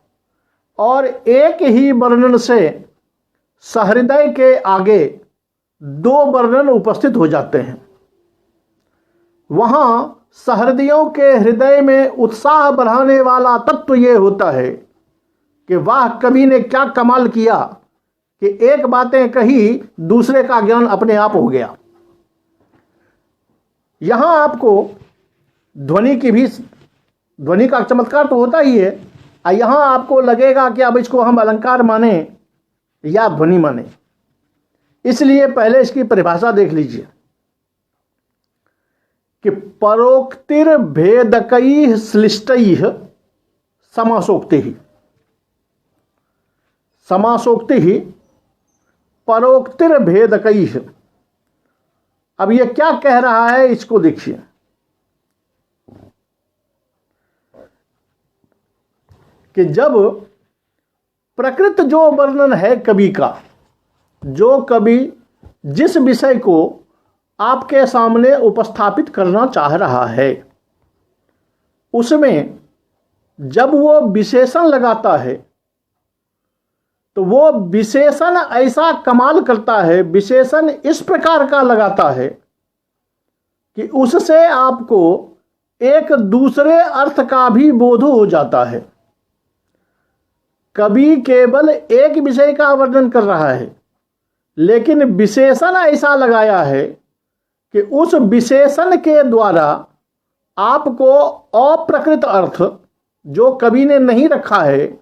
S1: और एक ही वर्णन से सहृदय के आगे दो वर्णन उपस्थित हो जाते हैं। वहां सहृदयों के हृदय में उत्साह बढ़ाने वाला तत्व यह होता है कि वाह, कवि ने क्या कमाल किया कि एक बातें कही, दूसरे का ज्ञान अपने आप हो गया। यहां आपको ध्वनि का चमत्कार तो होता ही है। यहां आपको लगेगा कि अब इसको हम अलंकार माने या ध्वनि माने। इसलिए पहले इसकी परिभाषा देख लीजिए कि परोक्तिर भेदकैः श्लिष्टैः समासोक्तिः। समासोक्तिः परोक्तिर भेदकैः। अब यह क्या कह रहा है, इसको देखिए कि जब प्रकृत जो वर्णन है कवि का, जो कवि जिस विषय को आपके सामने उपस्थापित करना चाह रहा है, उसमें जब वो विशेषण लगाता है तो वो विशेषण ऐसा कमाल करता है, विशेषण इस प्रकार का लगाता है कि उससे आपको एक दूसरे अर्थ का भी बोध हो जाता है। कवि केवल एक विषय का वर्णन कर रहा है, लेकिन विशेषण ऐसा लगाया है कि उस विशेषण के द्वारा आपको अप्रकृत अर्थ जो कवि ने नहीं रखा है,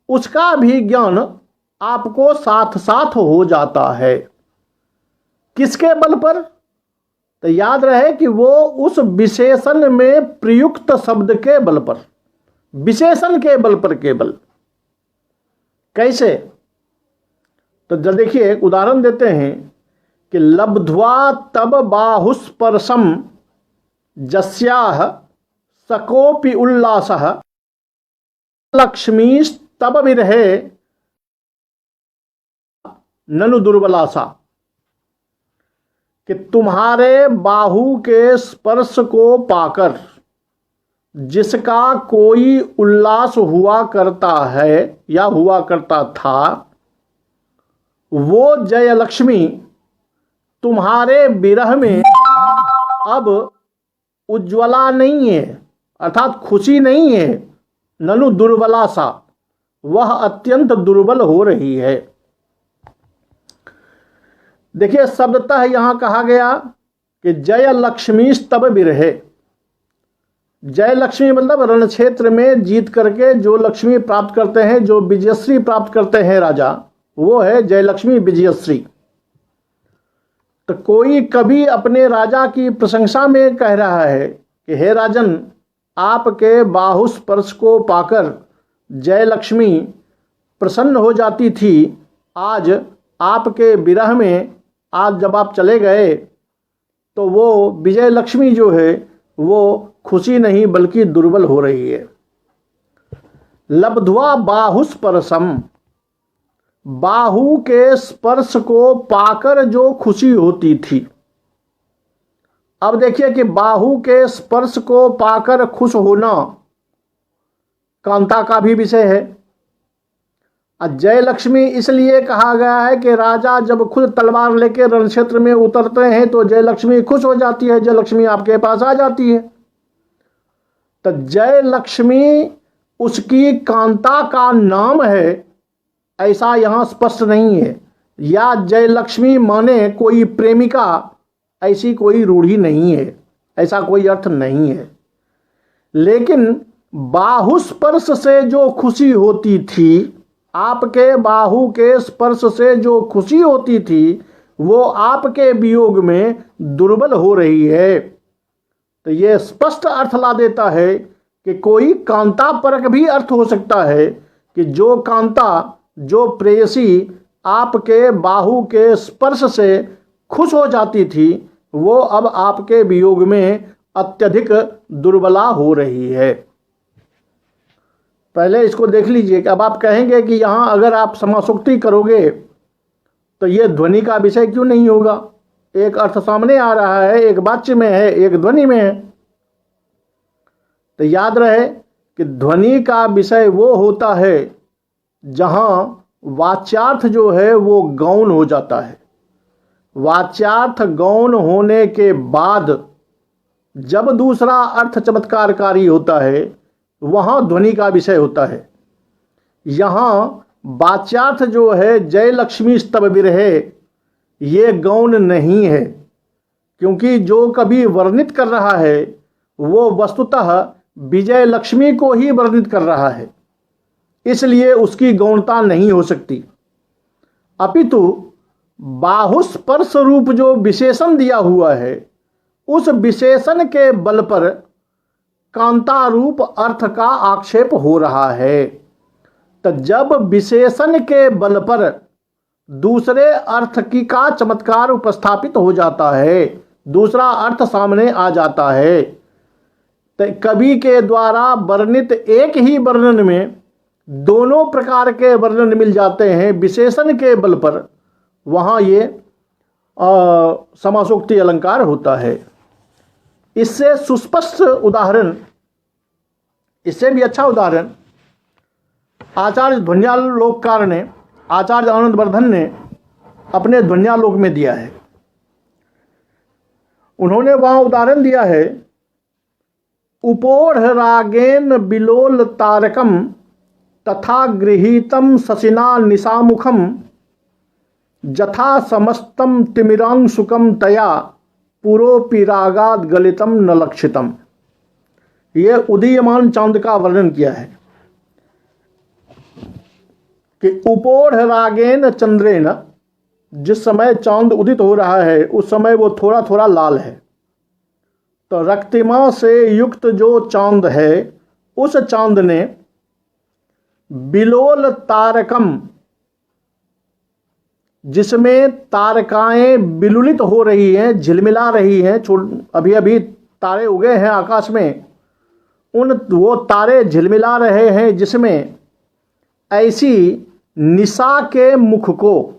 S1: उसका भी ज्ञान आपको साथ साथ हो जाता है। किसके बल पर? तो याद रहे कि वो उस विशेषण में प्रयुक्त शब्द के बल पर, विशेषण के बल पर केवल। कैसे? तो जब देखिए एक उदाहरण देते हैं कि लब्ध्वा तब बाहुस्पर्शम जस्याह सकोपि उल्लासः लक्ष्मीस्तब विरहे ननु दुर्बलासा। कि तुम्हारे बाहु के स्पर्श को पाकर जिसका कोई उल्लास हुआ करता है या हुआ करता था, वो जयलक्ष्मी तुम्हारे विरह में अब उज्ज्वला नहीं है, अर्थात खुशी नहीं है। ननु दुर्बलासा, वह अत्यंत दुर्बल हो रही है। देखिए शब्दतः यहां कहा गया कि जय लक्ष्मी स्तब विरहे। जय लक्ष्मी मतलब रण क्षेत्र में जीत करके जो लक्ष्मी प्राप्त करते हैं, जो विजयश्री प्राप्त करते हैं राजा, वो है जय लक्ष्मी विजयश्री। तो कोई कवि अपने राजा की प्रशंसा में कह रहा है कि हे राजन, आपके बाहुस्पर्श को पाकर जयलक्ष्मी प्रसन्न हो जाती थी, आज आपके विरह में, आज जब आप चले गए तो वो विजय लक्ष्मी जो है वो खुशी नहीं बल्कि दुर्बल हो रही है। लब्ध्वा बाहुस्पर्शम, बाहु के स्पर्श को पाकर जो खुशी होती थी। अब देखिए कि बाहु के स्पर्श को पाकर खुश होना कांता का भी विषय है। जय लक्ष्मी इसलिए कहा गया है कि राजा जब खुद तलवार लेकर रण क्षेत्र में उतरते हैं तो जय लक्ष्मी खुश हो जाती है, जय लक्ष्मी आपके पास आ जाती है। तो जय लक्ष्मी उसकी कांता का नाम है, ऐसा यहां स्पष्ट नहीं है, या जय लक्ष्मी माने कोई प्रेमिका, ऐसी कोई रूढ़ी नहीं है, ऐसा कोई अर्थ नहीं है। लेकिन बाहुस्पर्श से जो खुशी होती थी, आपके बाहु के स्पर्श से जो खुशी होती थी, वो आपके वियोग में दुर्बल हो रही है। तो ये स्पष्ट अर्थ ला देता है कि कोई कांता परक भी अर्थ हो सकता है कि जो कांता, जो प्रेयसी आपके बाहु के स्पर्श से खुश हो जाती थी, वो अब आपके वियोग में अत्यधिक दुर्बला हो रही है। पहले इसको देख लीजिए कि अब आप कहेंगे कि यहाँ अगर आप समासोक्ति करोगे तो ये ध्वनि का विषय क्यों नहीं होगा। एक अर्थ सामने आ रहा है, एक वाच्य में है, एक ध्वनि में है। तो याद रहे कि ध्वनि का विषय वो होता है जहाँ वाच्यार्थ जो है वो गौण हो जाता है। वाच्यार्थ गौण होने के बाद जब दूसरा अर्थ चमत्कारकारी होता है, वहाँ ध्वनि का विषय होता है। यहाँ वाच्यार्थ जो है जय लक्ष्मी स्तव विरहे, ये गौण नहीं है, क्योंकि जो कभी वर्णित कर रहा है वो वस्तुतः विजय लक्ष्मी को ही वर्णित कर रहा है, इसलिए उसकी गौणता नहीं हो सकती। अपितु बाहुस्पर्श रूप जो विशेषण दिया हुआ है, उस विशेषण के बल पर कांता रूप अर्थ का आक्षेप हो रहा है। तो जब विशेषण के बल पर दूसरे अर्थ की का चमत्कार उपस्थापित हो जाता है, दूसरा अर्थ सामने आ जाता है, तो कवि के द्वारा वर्णित एक ही वर्णन में दोनों प्रकार के वर्णन मिल जाते हैं विशेषण के बल पर, वहाँ ये समासोक्ति अलंकार होता है। इससे सुस्पष्ट उदाहरण, इससे भी अच्छा उदाहरण आचार्य ध्वन्यालोककार ने, आचार्य आनंदवर्धन ने अपने ध्वन्यालोक में दिया है। उन्होंने वहाँ उदाहरण दिया है, उपोढ़ रागेन बिलोल तारकम तथा गृहीतम शशिना निशामुखम जथा समस्तम तिमिरांशुकम तया पुरोपि रागाद गलितम न लक्षितम। ये उदीयमान चांद का वर्णन किया है कि उपोढ़ रागेन चंद्रेन, जिस समय चांद उदित हो रहा है उस समय वो थोड़ा थोड़ा लाल है। तो रक्तिमा से युक्त जो चांद है, उस चांद ने बिलोल तारकम, जिसमें तारकाएं बिलुलित हो रही हैं, झिलमिला रही हैं, अभी अभी तारे उगे हैं आकाश में, वो तारे झिलमिला रहे हैं, जिसमें ऐसी निशा के मुख को,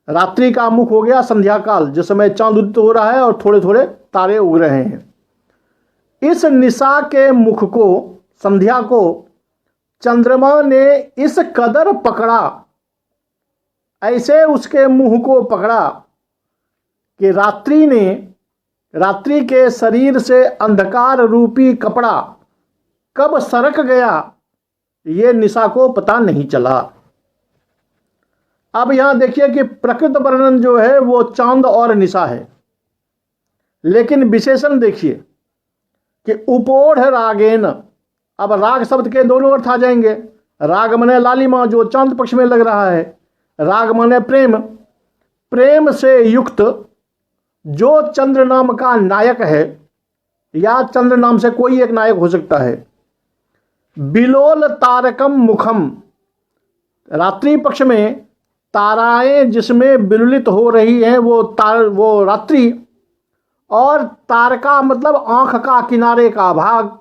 S1: रात्रि का मुख हो गया संध्या काल, जिस समय चांद उदित हो रहा है और थोड़े थोड़े तारे उग रहे हैं, इस निशा के मुख को, संध्या को चंद्रमा ने इस कदर पकड़ा, ऐसे उसके मुंह को पकड़ा कि रात्रि के शरीर से अंधकार रूपी कपड़ा कब सरक गया ये निशा को पता नहीं चला। अब यहां देखिए कि प्रकृत वर्णन जो है वो चांद और निशा है, लेकिन विशेषण देखिए कि उपोढ़ रागेन। अब राग शब्द के दोनों अर्थ आ जाएंगे। राग माने लालिमा, जो चांद पक्ष में लग रहा है, राग माने प्रेम, प्रेम से युक्त जो चंद्र नाम का नायक है, या चंद्र नाम से कोई एक नायक हो सकता है। बिलोल तारकम मुखम, रात्रि पक्ष में ताराएं जिसमें विलुलित हो रही हैं वो रात्रि, और तारका मतलब आंख का किनारे का भाग।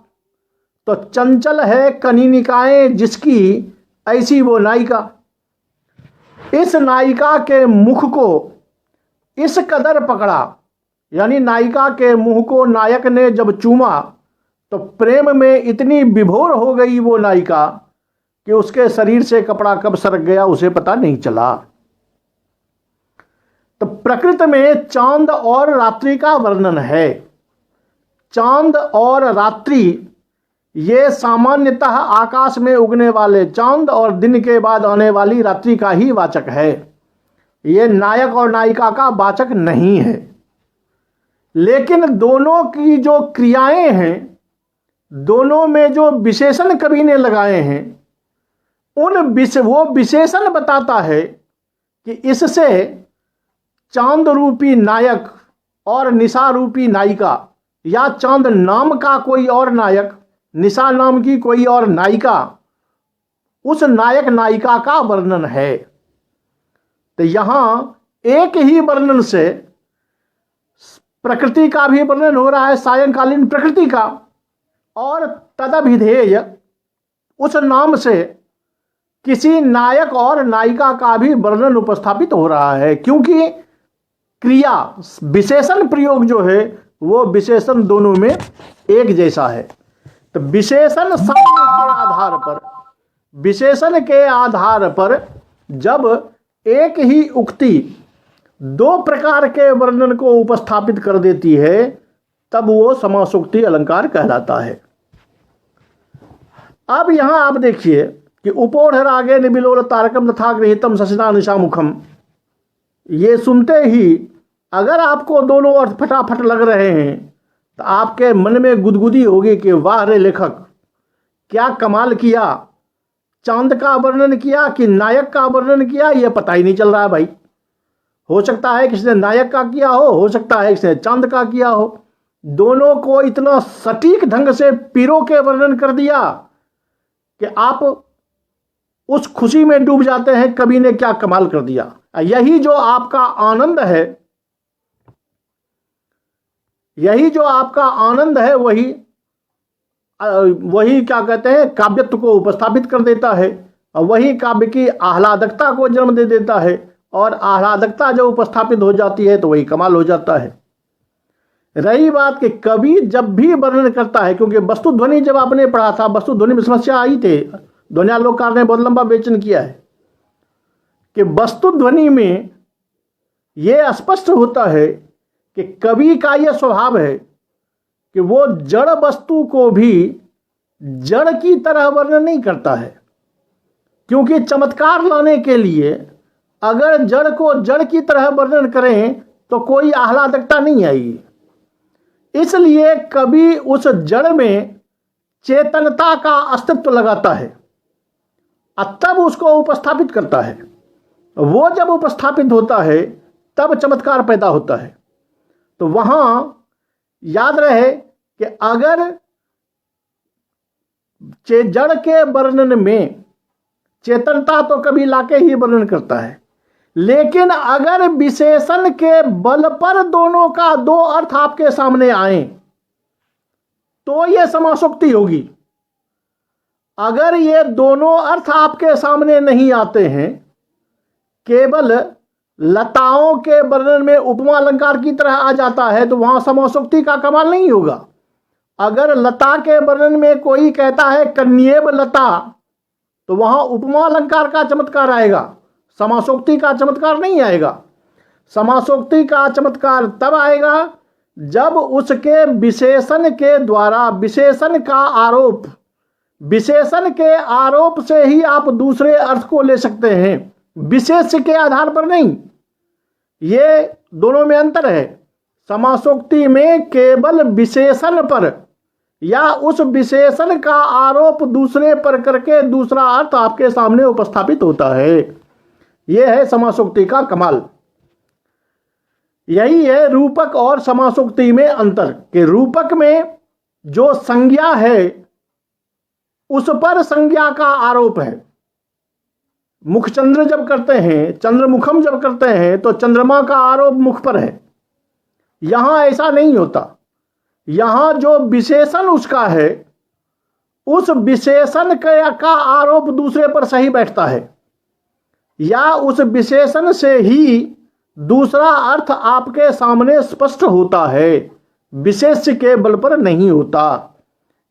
S1: तो चंचल है कनीनिकाएं जिसकी ऐसी वो नायिका। इस नायिका के मुख को इस कदर पकड़ा, यानी नायिका के मुंह को नायक ने जब चूमा तो प्रेम में इतनी विभोर हो गई वो नायिका कि उसके शरीर से कपड़ा कब सरक गया उसे पता नहीं चला। तो प्रकृति में चांद और रात्रि का वर्णन है। चांद और रात्रि ये सामान्यतः आकाश में उगने वाले चांद और दिन के बाद आने वाली रात्रि का ही वाचक है। ये नायक और नायिका का वाचक नहीं है। लेकिन दोनों की जो क्रियाएं हैं, दोनों में जो विशेषण कवि ने लगाए हैं, वो विशेषण बताता है कि इससे चांद रूपी नायक और निशा रूपी नायिका, या चांद नाम का कोई और नायक, निशा नाम की कोई और नायिका, उस नायक नायिका का वर्णन है। तो यहां एक ही वर्णन से प्रकृति का भी वर्णन हो रहा है, सायंकालीन प्रकृति का, और तदभिधेय उस नाम से किसी नायक और नायिका का भी वर्णन उपस्थापित हो रहा है, क्योंकि क्रिया विशेषण प्रयोग जो है वो विशेषण दोनों में एक जैसा है। तो विशेषण साम्य के आधार पर, विशेषण के आधार पर जब एक ही उक्ति दो प्रकार के वर्णन को उपस्थापित कर देती है तब वो समासोक्ति अलंकार कहलाता है। अब यहां आप देखिए कि उपोढ़ रागे निबिलोल तारकम तथा गृहीतम शशिना निशामुखम, ये सुनते ही अगर आपको दोनों अर्थ फटाफट लग रहे हैं तो आपके मन में गुदगुदी होगी कि वाह रे लेखक, क्या कमाल किया, चांद का वर्णन किया कि नायक का वर्णन किया, यह पता ही नहीं चल रहा है भाई। हो सकता है किसी ने नायक का किया हो सकता है किसी ने चांद का किया हो। दोनों को इतना सटीक ढंग से पीरों के वर्णन कर दिया कि आप उस खुशी में डूब जाते हैं, कवि ने क्या कमाल कर दिया। यही जो आपका आनंद है, यही जो आपका आनंद है, वही क्या कहते हैं, काव्यत्व को उपस्थापित कर देता है, और वही काव्य की आह्लादकता को जन्म दे देता है। और आह्लादकता जब उपस्थापित हो जाती है तो वही कमाल हो जाता है। रही बात कि कवि जब भी वर्णन करता है, क्योंकि वस्तु ध्वनि जब आपने पढ़ा था, वस्तु ध्वनि में समस्या आई थी, ध्वन्यालोककार ने बहुत लंबा विवेचन किया है कि वस्तु ध्वनि में यह स्पष्ट होता है कि कवि का यह स्वभाव है कि वो जड़ वस्तु को भी जड़ की तरह वर्णन नहीं करता है, क्योंकि चमत्कार लाने के लिए अगर जड़ को जड़ की तरह वर्णन करें तो कोई आह्लादकता नहीं आएगी। इसलिए कवि उस जड़ में चेतनता का अस्तित्व लगाता है, तब उसको उपस्थापित करता है। वो जब उपस्थापित होता है तब चमत्कार पैदा होता है। तो वहां याद रहे कि अगर जड़ के वर्णन में चेतनता तो कभी लाके ही वर्णन करता है, लेकिन अगर विशेषण के बल पर दोनों का दो अर्थ आपके सामने आए तो यह समासोक्ति होगी। अगर ये दोनों अर्थ आपके सामने नहीं आते हैं, केवल लताओं के वर्णन में उपमा अलंकार की तरह आ जाता है, तो वहां समासोक्ति का कमाल नहीं होगा। अगर लता के वर्णन में कोई कहता है कन्येब लता, तो वहां उपमा अलंकार का चमत्कार आएगा, समासोक्ति का चमत्कार नहीं आएगा। समासोक्ति का चमत्कार तब आएगा जब उसके विशेषण के द्वारा विशेषण का आरोप, विशेषण के आरोप से ही आप दूसरे अर्थ को ले सकते हैं, विशेष के आधार पर नहीं। ये दोनों में अंतर है। समासोक्ति में केवल विशेषण पर या उस विशेषण का आरोप दूसरे पर करके दूसरा अर्थ आपके सामने उपस्थापित होता है। यह है समासोक्ति का कमाल। यही है रूपक और समासोक्ति में अंतर, कि रूपक में जो संज्ञा है उस पर संज्ञा का आरोप है। मुखचंद्र जब करते हैं, चंद्रमुखम जब करते हैं, तो चंद्रमा का आरोप मुख पर है। यहां ऐसा नहीं होता। यहां जो विशेषण उसका है, उस विशेषण का आरोप दूसरे पर सही बैठता है, या उस विशेषण से ही दूसरा अर्थ आपके सामने स्पष्ट होता है, विशेष के बल पर नहीं होता।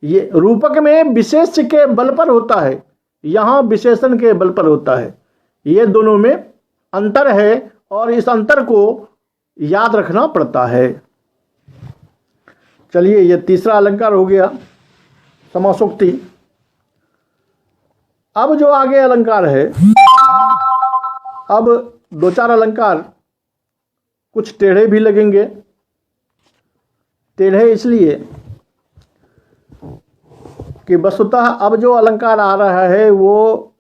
S1: ये रूपक में विशेष के बल पर होता है, यहां विशेषण के बल पर होता है। ये दोनों में अंतर है और इस अंतर को याद रखना पड़ता है। चलिए, ये तीसरा अलंकार हो गया, समासोक्ति। अब जो आगे अलंकार है, अब दो चार अलंकार कुछ टेढ़े भी लगेंगे। टेढ़े इसलिए कि वस्तुतः अब जो अलंकार आ रहा है वो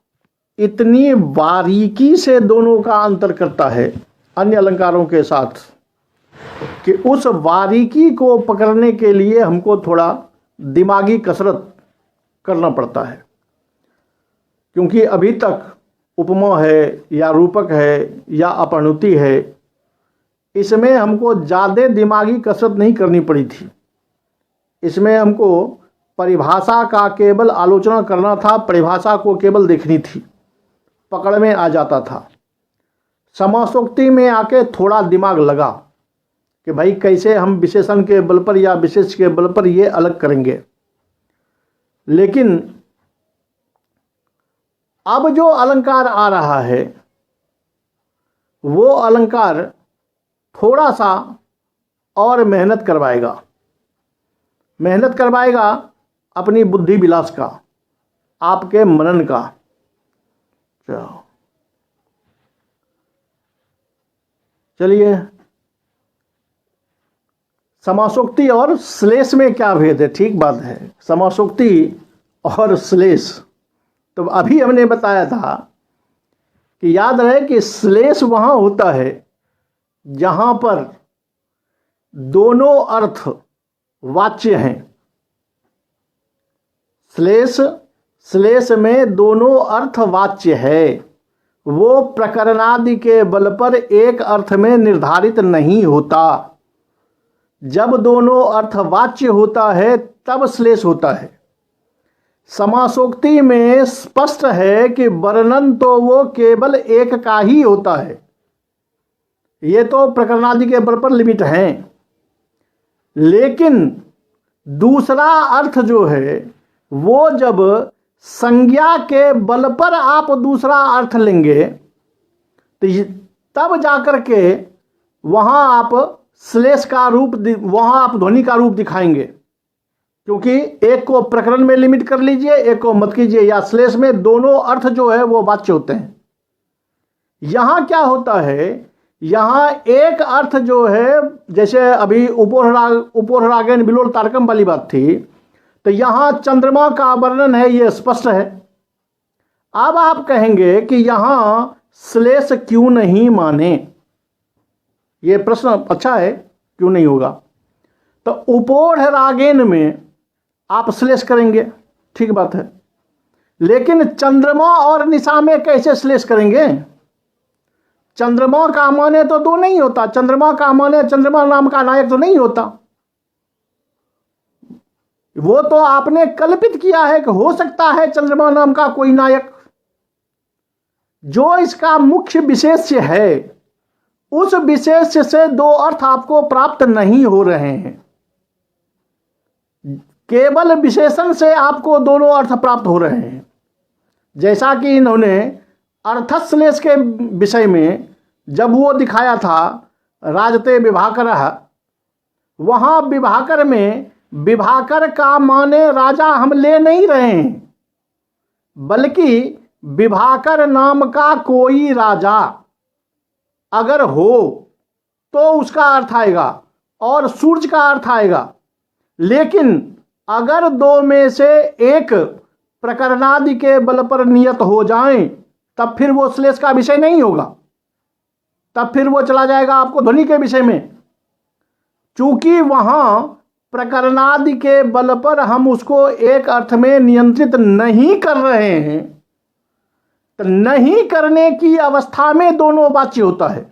S1: इतनी बारीकी से दोनों का अंतर करता है अन्य अलंकारों के साथ, कि उस बारीकी को पकड़ने के लिए हमको थोड़ा दिमागी कसरत करना पड़ता है। क्योंकि अभी तक उपमा है या रूपक है या अपनुति है, इसमें हमको ज़्यादा दिमागी कसरत नहीं करनी पड़ी थी। इसमें हमको परिभाषा का केवल आलोचना करना था, परिभाषा को केवल देखनी थी, पकड़ में आ जाता था। समासोक्ति में आके थोड़ा दिमाग लगा कि भाई कैसे हम विशेषण के बल पर या विशेष के बल पर ये अलग करेंगे। लेकिन अब जो अलंकार आ रहा है वो अलंकार थोड़ा सा और मेहनत करवाएगा अपनी बुद्धि विलास का, आपके मनन का। चलिए, समासोक्ति और श्लेष में क्या भेद है? ठीक बात है, समासोक्ति और श्लेष। तो अभी हमने बताया था कि याद रहे कि श्लेष वहां होता है जहां पर दोनों अर्थ वाच्य हैं। श्लेष में दोनों अर्थ वाच्य है, वो प्रकरणादि के बल पर एक अर्थ में निर्धारित नहीं होता। जब दोनों अर्थ वाच्य होता है तब श्लेष होता है। समासोक्ति में स्पष्ट है कि वर्णन तो वो केवल एक का ही होता है, ये तो प्रकरणादि के बल पर लिमिट हैं। लेकिन दूसरा अर्थ जो है वो जब संज्ञा के बल पर आप दूसरा अर्थ लेंगे तो तब जाकर के वहां आप श्लेष का रूप, वहां आप ध्वनि का रूप दिखाएंगे। क्योंकि एक को प्रकरण में लिमिट कर लीजिए, एक को मत कीजिए, या श्लेष में दोनों अर्थ जो है वो वाच्य होते हैं। यहां क्या होता है, यहां एक अर्थ जो है, जैसे अभी उपोहरागेन बिलोल तारकम वाली बात थी, तो यहां चंद्रमा का वर्णन है, ये स्पष्ट है। अब आप कहेंगे कि यहां श्लेष क्यों नहीं माने? ये प्रश्न अच्छा है, क्यों नहीं होगा? तो उपोहरागेन में आप श्लेष करेंगे, ठीक बात है। लेकिन चंद्रमा और निशा में कैसे श्लेष करेंगे? चंद्रमा का माने तो दो नहीं होता, चंद्रमा का माने चंद्रमा नाम का नायक तो नहीं होता। वो तो आपने कल्पित किया है कि हो सकता है चंद्रमा नाम का कोई नायक। जो इसका मुख्य विशेष्य है, उस विशेष्य से दो अर्थ आपको प्राप्त नहीं हो रहे हैं। केवल विशेषण से आपको दोनों अर्थ प्राप्त हो रहे हैं। जैसा कि इन्होंने अर्थश्लेष के विषय में जब वो दिखाया था राजते विभाकरः, वहां विभाकर में विभाकर का माने राजा हम ले नहीं रहे हैं, बल्कि विभाकर नाम का कोई राजा अगर हो तो उसका अर्थ आएगा और सूर्य का अर्थ आएगा। लेकिन अगर दो में से एक प्रकरणादि के बल पर नियत हो जाएं, तब फिर वो श्लेष का विषय नहीं होगा, तब फिर वो चला जाएगा आपको ध्वनि के विषय में। चूंकि वहां प्रकरणादि के बल पर हम उसको एक अर्थ में नियंत्रित नहीं कर रहे हैं, तो नहीं करने की अवस्था में दोनों वाच्य होता है।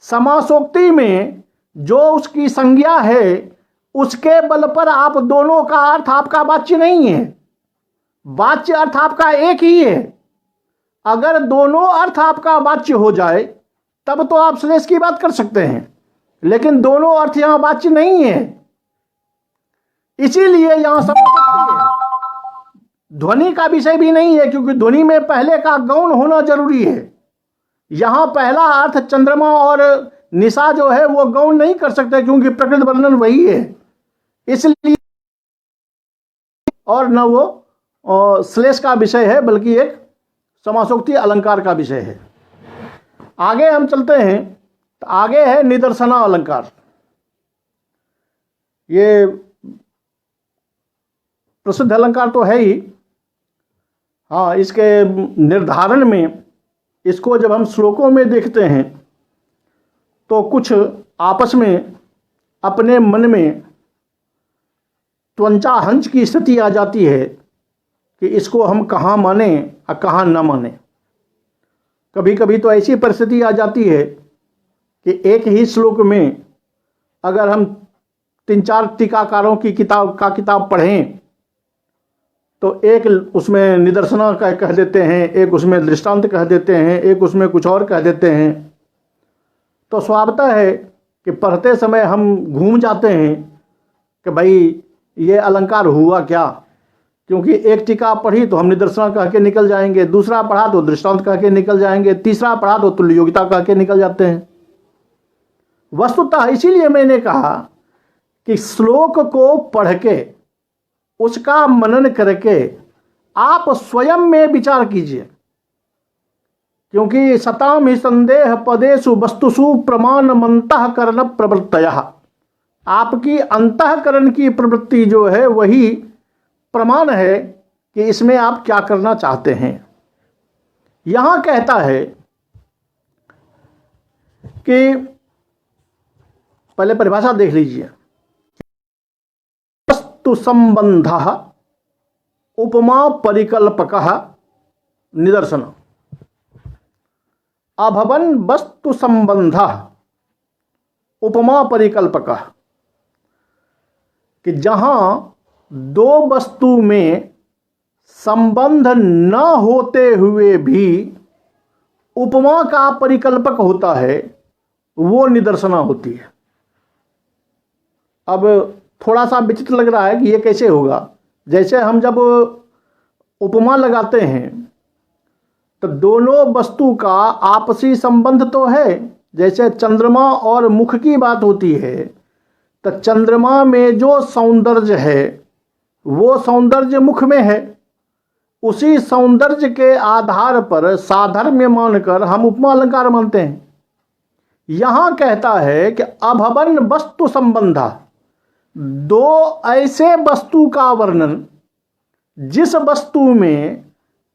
S1: समासोक्ति में जो उसकी संज्ञा है उसके बल पर आप दोनों का अर्थ आपका वाच्य नहीं है, वाच्य अर्थ आपका एक ही है। अगर दोनों अर्थ आपका वाच्य हो जाए तब तो आप श्लेष की बात कर सकते हैं, लेकिन दोनों अर्थ यहां वाच्य नहीं है, इसीलिए यहां समासोक्ति है। ध्वनि का विषय भी नहीं है, क्योंकि ध्वनि में पहले का गौण होना जरूरी है। यहां पहला अर्थ चंद्रमा और निशा जो है वो गौण नहीं कर सकते, क्योंकि प्रकृत वर्णन वही है, इसलिए और न वो श्लेष का विषय है, बल्कि एक समासोक्ति अलंकार का विषय है। आगे हम चलते हैं, तो आगे है निदर्शना अलंकार। ये प्रसिद्ध अलंकार तो है ही, हाँ, इसके निर्धारण में इसको जब हम श्लोकों में देखते हैं तो कुछ आपस में अपने मन में त्वंचा हंच की स्थिति आ जाती है कि इसको हम कहाँ माने और कहाँ न माने। कभी कभी तो ऐसी परिस्थिति आ जाती है कि एक ही श्लोक में अगर हम 3-4 टीकाकारों की किताब पढ़ें तो एक उसमें निदर्शना कह देते हैं, एक उसमें दृष्टांत कह देते हैं, एक उसमें कुछ और कह देते हैं। तो स्वभावतः है कि पढ़ते समय हम घूम जाते हैं कि भाई ये अलंकार हुआ क्या, क्योंकि एक टीका पढ़ी तो हम निदर्शना कह के निकल जाएंगे, दूसरा पढ़ा तो दृष्टांत कह के निकल जाएंगे, तीसरा पढ़ा तो तुल्य योगिता कह के निकल जाते हैं। वस्तुतः इसीलिए मैंने कहा कि श्लोक को पढ़ के उसका मनन करके आप स्वयं में विचार कीजिए, क्योंकि सताम ही संदेह पदेषु वस्तुषु प्रमाण अंतःकरण प्रवृत्तयः, आपकी अंतःकरण की प्रवृत्ति जो है वही प्रमाण है कि इसमें आप क्या करना चाहते हैं। यहां कहता है कि पहले परिभाषा देख लीजिए, वस्तु संबंध उपमा परिकल्पक निदर्शन। अभवन वस्तु संबंध उपमा परिकल्पक, कि जहां दो वस्तु में संबंध न होते हुए भी उपमा का परिकल्पक होता है, वो निदर्शना होती है। अब थोड़ा सा विचित्र लग रहा है कि ये कैसे होगा। जैसे हम जब उपमा लगाते हैं तो दोनों वस्तु का आपसी संबंध तो है। जैसे चंद्रमा और मुख की बात होती है तो चंद्रमा में जो सौंदर्य है वो सौंदर्य मुख में है, उसी सौंदर्य के आधार पर साधर्म्य मानकर हम उपमा अलंकार मानते हैं। यहां कहता है कि अभवन वस्तु संबंधा, दो ऐसे वस्तु का वर्णन जिस वस्तु में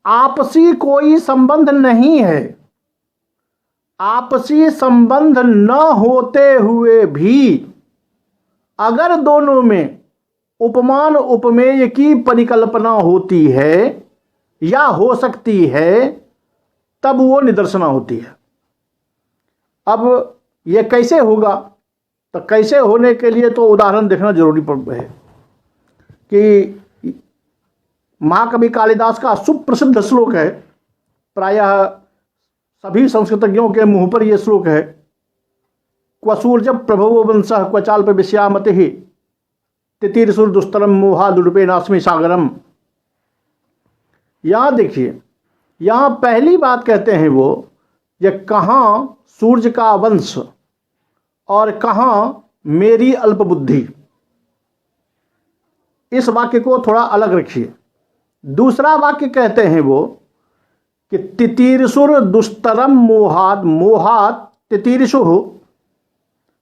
S1: आपसी कोई संबंध नहीं है, आपसी संबंध न होते हुए भी अगर दोनों में उपमान उपमेय की परिकल्पना होती है या हो सकती है, तब वो निदर्शना होती है। अब ये कैसे होगा, तो कैसे होने के लिए तो उदाहरण देखना जरूरी है कि महाकवि कालिदास का सुप्रसिद्ध श्लोक है, प्रायः सभी संस्कृतज्ञों के मुंह पर यह श्लोक है, क्व सूर्य प्रभवो वंशः क्व चाल्प विश्यामतिः तितिरसुर दुस्तरम मोहादुरूपे नास्मि सागरम। यहां देखिए, यहां पहली बात कहते हैं वो, ये कहां सूर्य का वंश और कहां मेरी अल्पबुद्धि। इस वाक्य को थोड़ा अलग रखिए। दूसरा वाक्य कहते हैं वो कि तितीरसुर दुस्तरम मोहाद, मोहात तितीरसु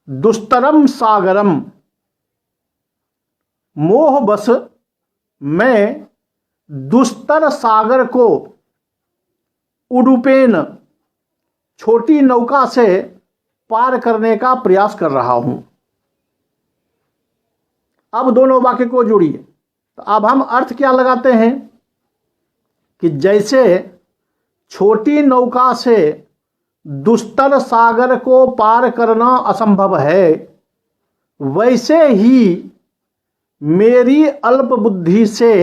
S1: दुस्तरम सागरम, मोहवश मैं दुस्तर सागर को उडुपेन, छोटी नौका से पार करने का प्रयास कर रहा हूं। अब दोनों वाक्य को जोड़िए। तो अब हम अर्थ क्या लगाते हैं कि जैसे छोटी नौका से दुस्तर सागर को पार करना असंभव है, वैसे ही मेरी अल्प बुद्धि से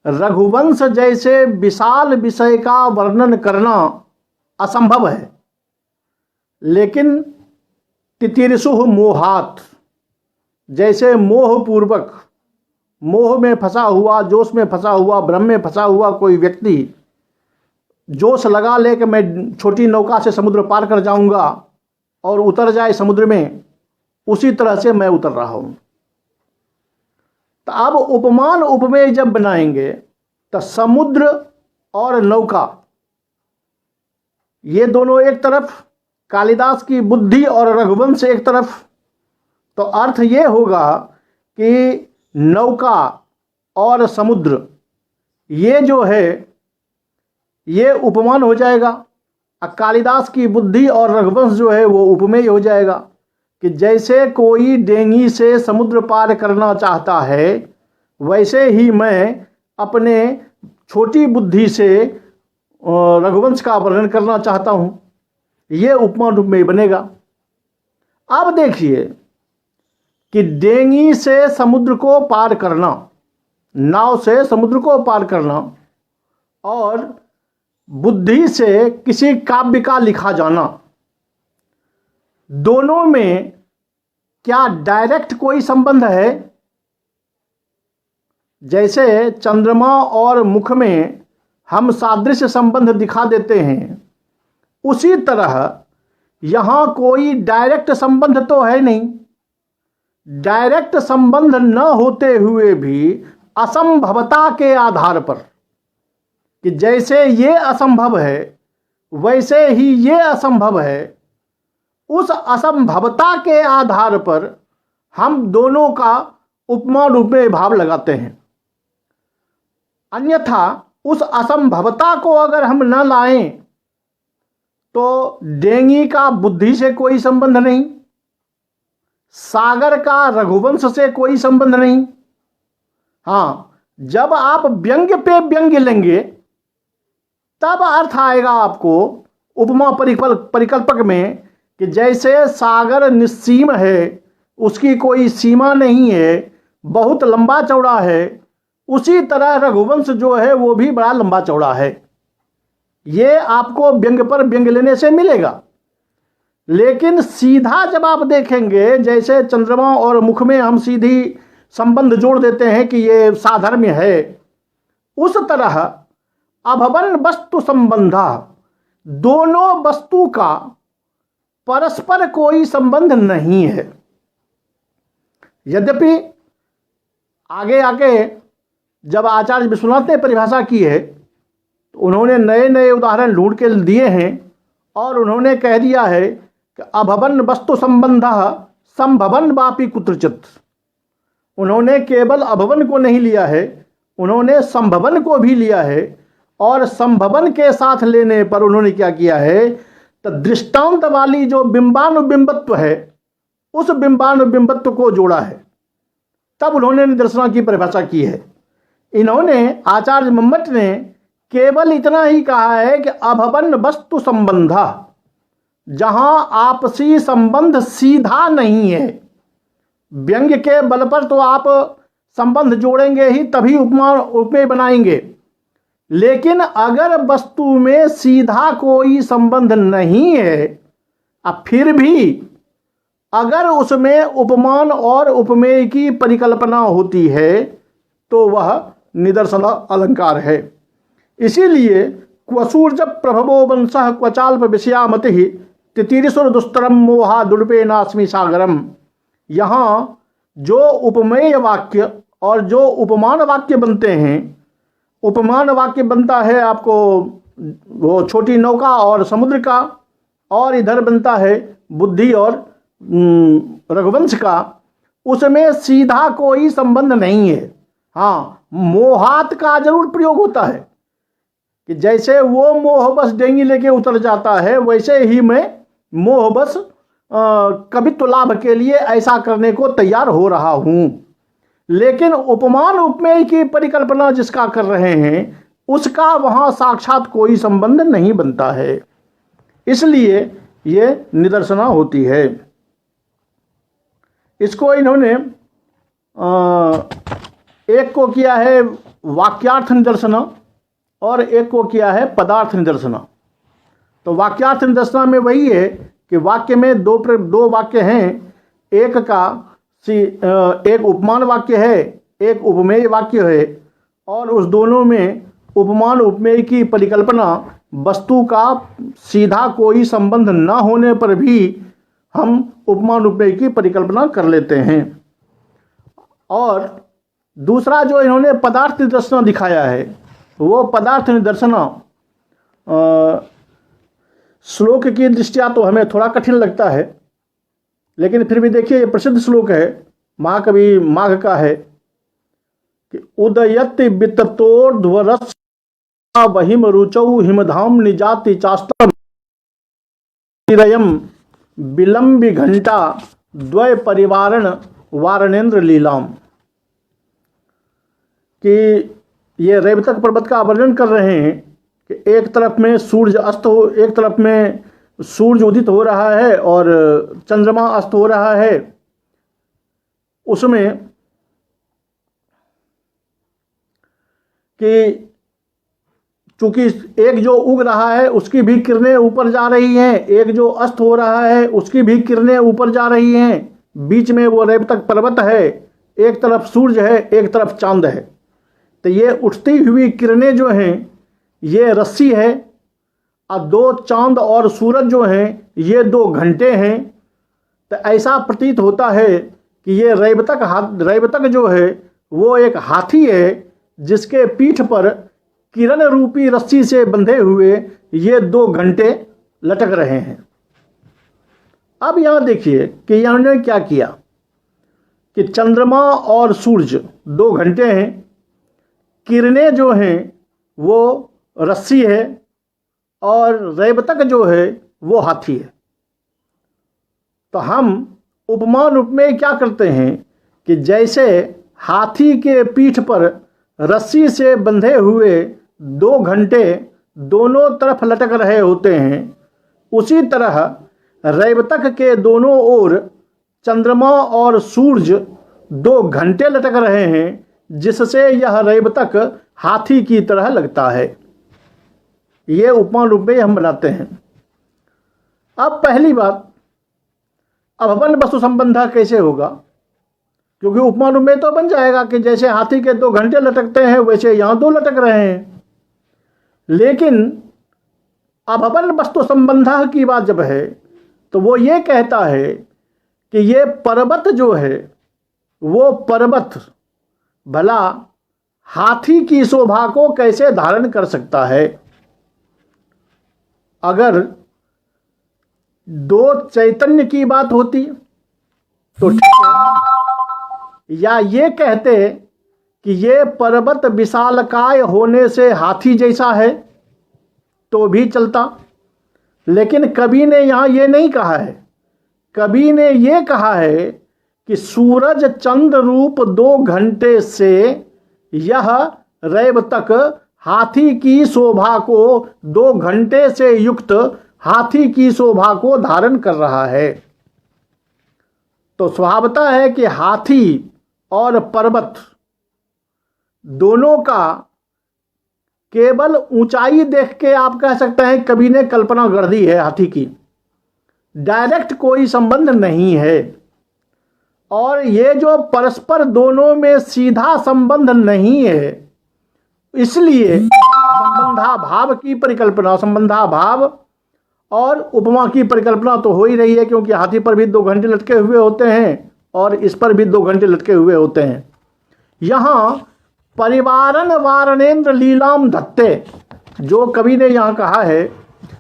S1: रघुवंश जैसे विशाल विषय का वर्णन करना असंभव है। लेकिन तितिरसुः मोहात, जैसे मोहपूर्वक, मोह में फंसा हुआ, जोश में फंसा हुआ, भ्रम में फंसा हुआ कोई व्यक्ति जोश लगा ले कि मैं छोटी नौका से समुद्र पार कर जाऊंगा और उतर जाए समुद्र में, उसी तरह से मैं उतर रहा हूं। तो अब उपमान उपमेय जब बनाएंगे तो समुद्र और नौका ये दोनों एक तरफ, कालिदास की बुद्धि और रघुवंश एक तरफ, तो अर्थ ये होगा कि नौका और समुद्र ये जो है ये उपमान हो जाएगा, और कालिदास की बुद्धि और रघुवंश जो है वो उपमेय हो जाएगा। कि जैसे कोई डेंगी से समुद्र पार करना चाहता है, वैसे ही मैं अपने छोटी बुद्धि से रघुवंश का वर्णन करना चाहता हूं। ये उपमा रूप में बनेगा। अब देखिए कि डेंगी से समुद्र को पार करना, नाव से समुद्र को पार करना, और बुद्धि से किसी काव्य का लिखा जाना, दोनों में क्या डायरेक्ट कोई संबंध है? जैसे चंद्रमा और मुख में हम सादृश्य संबंध दिखा देते हैं, उसी तरह यहां कोई डायरेक्ट संबंध तो है नहीं। डायरेक्ट संबंध न होते हुए भी असंभवता के आधार पर, कि जैसे ये असंभव है वैसे ही ये असंभव है, उस असंभवता के आधार पर हम दोनों का उपमा रूप में भाव लगाते हैं। अन्यथा उस असंभवता को अगर हम न लाएं तो डेंगी का बुद्धि से कोई संबंध नहीं, सागर का रघुवंश से कोई संबंध नहीं। हाँ, जब आप व्यंग पे व्यंग लेंगे तब अर्थ आएगा आपको उपमा परिकल्पक में, कि जैसे सागर निस्सीम है, उसकी कोई सीमा नहीं है, बहुत लंबा चौड़ा है, उसी तरह रघुवंश जो है वो भी बड़ा लंबा चौड़ा है। ये आपको व्यंग पर व्यंग लेने से मिलेगा। लेकिन सीधा जब आप देखेंगे, जैसे चंद्रमा और मुख में हम सीधी संबंध जोड़ देते हैं कि ये साधर्म्य है, उस तरह अभवन वस्तु संबंधा, दोनों वस्तु का परस्पर कोई संबंध नहीं है। यद्यपि आगे आके जब आचार्य विश्वनाथ ने परिभाषा की है तो उन्होंने नए नए उदाहरण ढूंढ के दिए हैं, और उन्होंने कह दिया है कि अभवन वस्तु संबंधः संभवन वापि कुत्रचित्। उन्होंने केवल अभवन को नहीं लिया है, उन्होंने संभवन को भी लिया है, और संभवन के साथ लेने पर उन्होंने क्या किया है, तो दृष्टांत वाली जो बिंबानुबिंबत्व है उस बिंबानुबिंबत्व को जोड़ा है। तब उन्होंने निदर्शना की परिभाषा की है। इन्होंने, आचार्य मम्मट ने केवल इतना ही कहा है कि अभवन वस्तु संबंधा, जहां आपसी संबंध सीधा नहीं है। व्यंग के बल पर तो आप संबंध जोड़ेंगे ही, तभी उपमेय बनाएंगे। लेकिन अगर वस्तु में सीधा कोई संबंध नहीं है, अब फिर भी अगर उसमें उपमान और उपमेय की परिकल्पना होती है तो वह निदर्शन अलंकार है। इसीलिए क्वसूर्ज प्रभवो वंशः क्वचाल्प विषयामति तितिरसुर दुस्तरम मोहा दुर्पेनास्मि सागरम। यहाँ जो उपमेय वाक्य और जो उपमान वाक्य बनते हैं, उपमान वाक्य बनता है आपको वो छोटी नौका और समुद्र का, और इधर बनता है बुद्धि और रघुवंश का, उसमें सीधा कोई संबंध नहीं है। हाँ, मोहात का जरूर प्रयोग होता है कि जैसे वो मोह बस डेंगी लेके उतर जाता है, वैसे ही मैं मोह बस कवित्व लाभ के लिए ऐसा करने को तैयार हो रहा हूँ। लेकिन उपमान उपमेय की परिकल्पना जिसका कर रहे हैं उसका वहाँ साक्षात कोई संबंध नहीं बनता है, इसलिए ये निदर्शना होती है। इसको इन्होंने एक को किया है वाक्यार्थ निदर्शना और एक को किया है पदार्थ निदर्शना। तो वाक्यार्थ निदर्शना में वही है कि वाक्य में दो वाक्य हैं, एक उपमान वाक्य है, एक उपमेय वाक्य है, और उस दोनों में उपमान उपमेय की परिकल्पना वस्तु का सीधा कोई संबंध न होने पर भी हम उपमान उपमेय की परिकल्पना कर लेते हैं। और दूसरा जो इन्होंने पदार्थ निदर्शना दिखाया है वो पदार्थ निदर्शना श्लोक की दृष्टिया तो हमें थोड़ा कठिन लगता है, लेकिन फिर भी देखिए ये प्रसिद्ध श्लोक है, महाकवि माघ का है कि उदयति विततोर्ध्वरस वहिम रुचौ हिमधाम निजाति चास्तम विलंबी घंटा द्वय परिवारण वारणेन्द्र लीलाम। कि ये रेवतक पर्वत का वर्णन कर रहे हैं कि एक तरफ में सूर्य अस्त हो, एक तरफ में सूर्य उदित हो रहा है और चंद्रमा अस्त हो रहा है। उसमें कि चूंकि एक जो उग रहा है उसकी भी किरणें ऊपर जा रही हैं, एक जो अस्त हो रहा है उसकी भी किरणें ऊपर जा रही हैं, बीच में वो रेवतक पर्वत है, एक तरफ सूर्य है एक तरफ चांद है। तो ये उठती हुई किरणें जो हैं ये रस्सी है और दो चांद और सूरज जो हैं ये 2 घंटे हैं। तो ऐसा प्रतीत होता है कि ये रेवतक जो है वो एक हाथी है जिसके पीठ पर किरण रूपी रस्सी से बंधे हुए ये 2 घंटे लटक रहे हैं। अब यहाँ देखिए कि इन्होंने क्या किया कि चंद्रमा और सूर्य 2 घंटे हैं, किरणें जो हैं वो रस्सी है और रेवतक जो है वो हाथी है। तो हम उपमान उपमेय क्या करते हैं कि जैसे हाथी के पीठ पर रस्सी से बंधे हुए 2 घंटे दोनों तरफ लटक रहे होते हैं, उसी तरह रेवतक के दोनों ओर चंद्रमा और सूर्य 2 घंटे लटक रहे हैं, जिससे यह रेवतक हाथी की तरह लगता है। ये उपमान उपमेय हम बनाते हैं। अब पहली बात, अभवन वस्तु संबंध कैसे होगा? क्योंकि उपमान उपमेय तो बन जाएगा कि जैसे हाथी के 2 घंटे लटकते हैं वैसे यहाँ 2 लटक रहे हैं। लेकिन अभवन वस्तु संबंध की बात जब है तो वो ये कहता है कि ये पर्वत जो है वो पर्वत भला हाथी की शोभा को कैसे धारण कर सकता है। अगर 2 चैतन्य की बात होती तो ठीक है, या ये कहते कि ये पर्वत विशालकाय होने से हाथी जैसा है तो भी चलता। लेकिन कवि ने यहाँ ये नहीं कहा है, कवि ने ये कहा है कि सूरज चंद्र रूप 2 घंटे से यह रेवतक हाथी की शोभा को 2 घंटे से युक्त हाथी की शोभा को धारण कर रहा है। तो स्वभावतः है कि हाथी और पर्वत दोनों का केवल ऊंचाई देख के आप कह सकते हैं कवि ने कल्पना गढ़ दी है हाथी की, डायरेक्ट कोई संबंध नहीं है। और ये जो परस्पर दोनों में सीधा संबंध नहीं है, इसलिए संबंधाभाव की परिकल्पना, संबंधाभाव और उपमा की परिकल्पना तो हो ही रही है, क्योंकि हाथी पर भी 2 घंटे लटके हुए होते हैं और इस पर भी 2 घंटे लटके हुए होते हैं। यहाँ परिवारन वारणेन्द्र लीलाम धत्ते जो कवि ने यहाँ कहा है,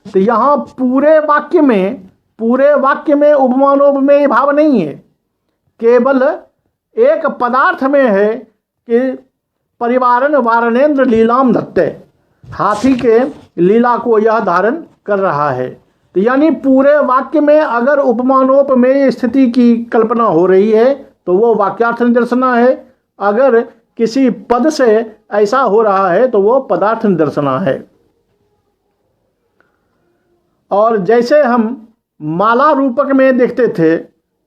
S1: तो यहाँ पूरे वाक्य में उपमानोपमेय भाव नहीं है, केवल एक पदार्थ में है कि परिवारन वारणेन्द्र लीलाम धत्ते, हाथी के लीला को यह धारण कर रहा है। तो यानी पूरे वाक्य में अगर उपमानोपमेय स्थिति की कल्पना हो रही है तो वो वाक्यार्थ निदर्शना है, अगर किसी पद से ऐसा हो रहा है तो वो पदार्थ निदर्शना है। और जैसे हम माला रूपक में देखते थे,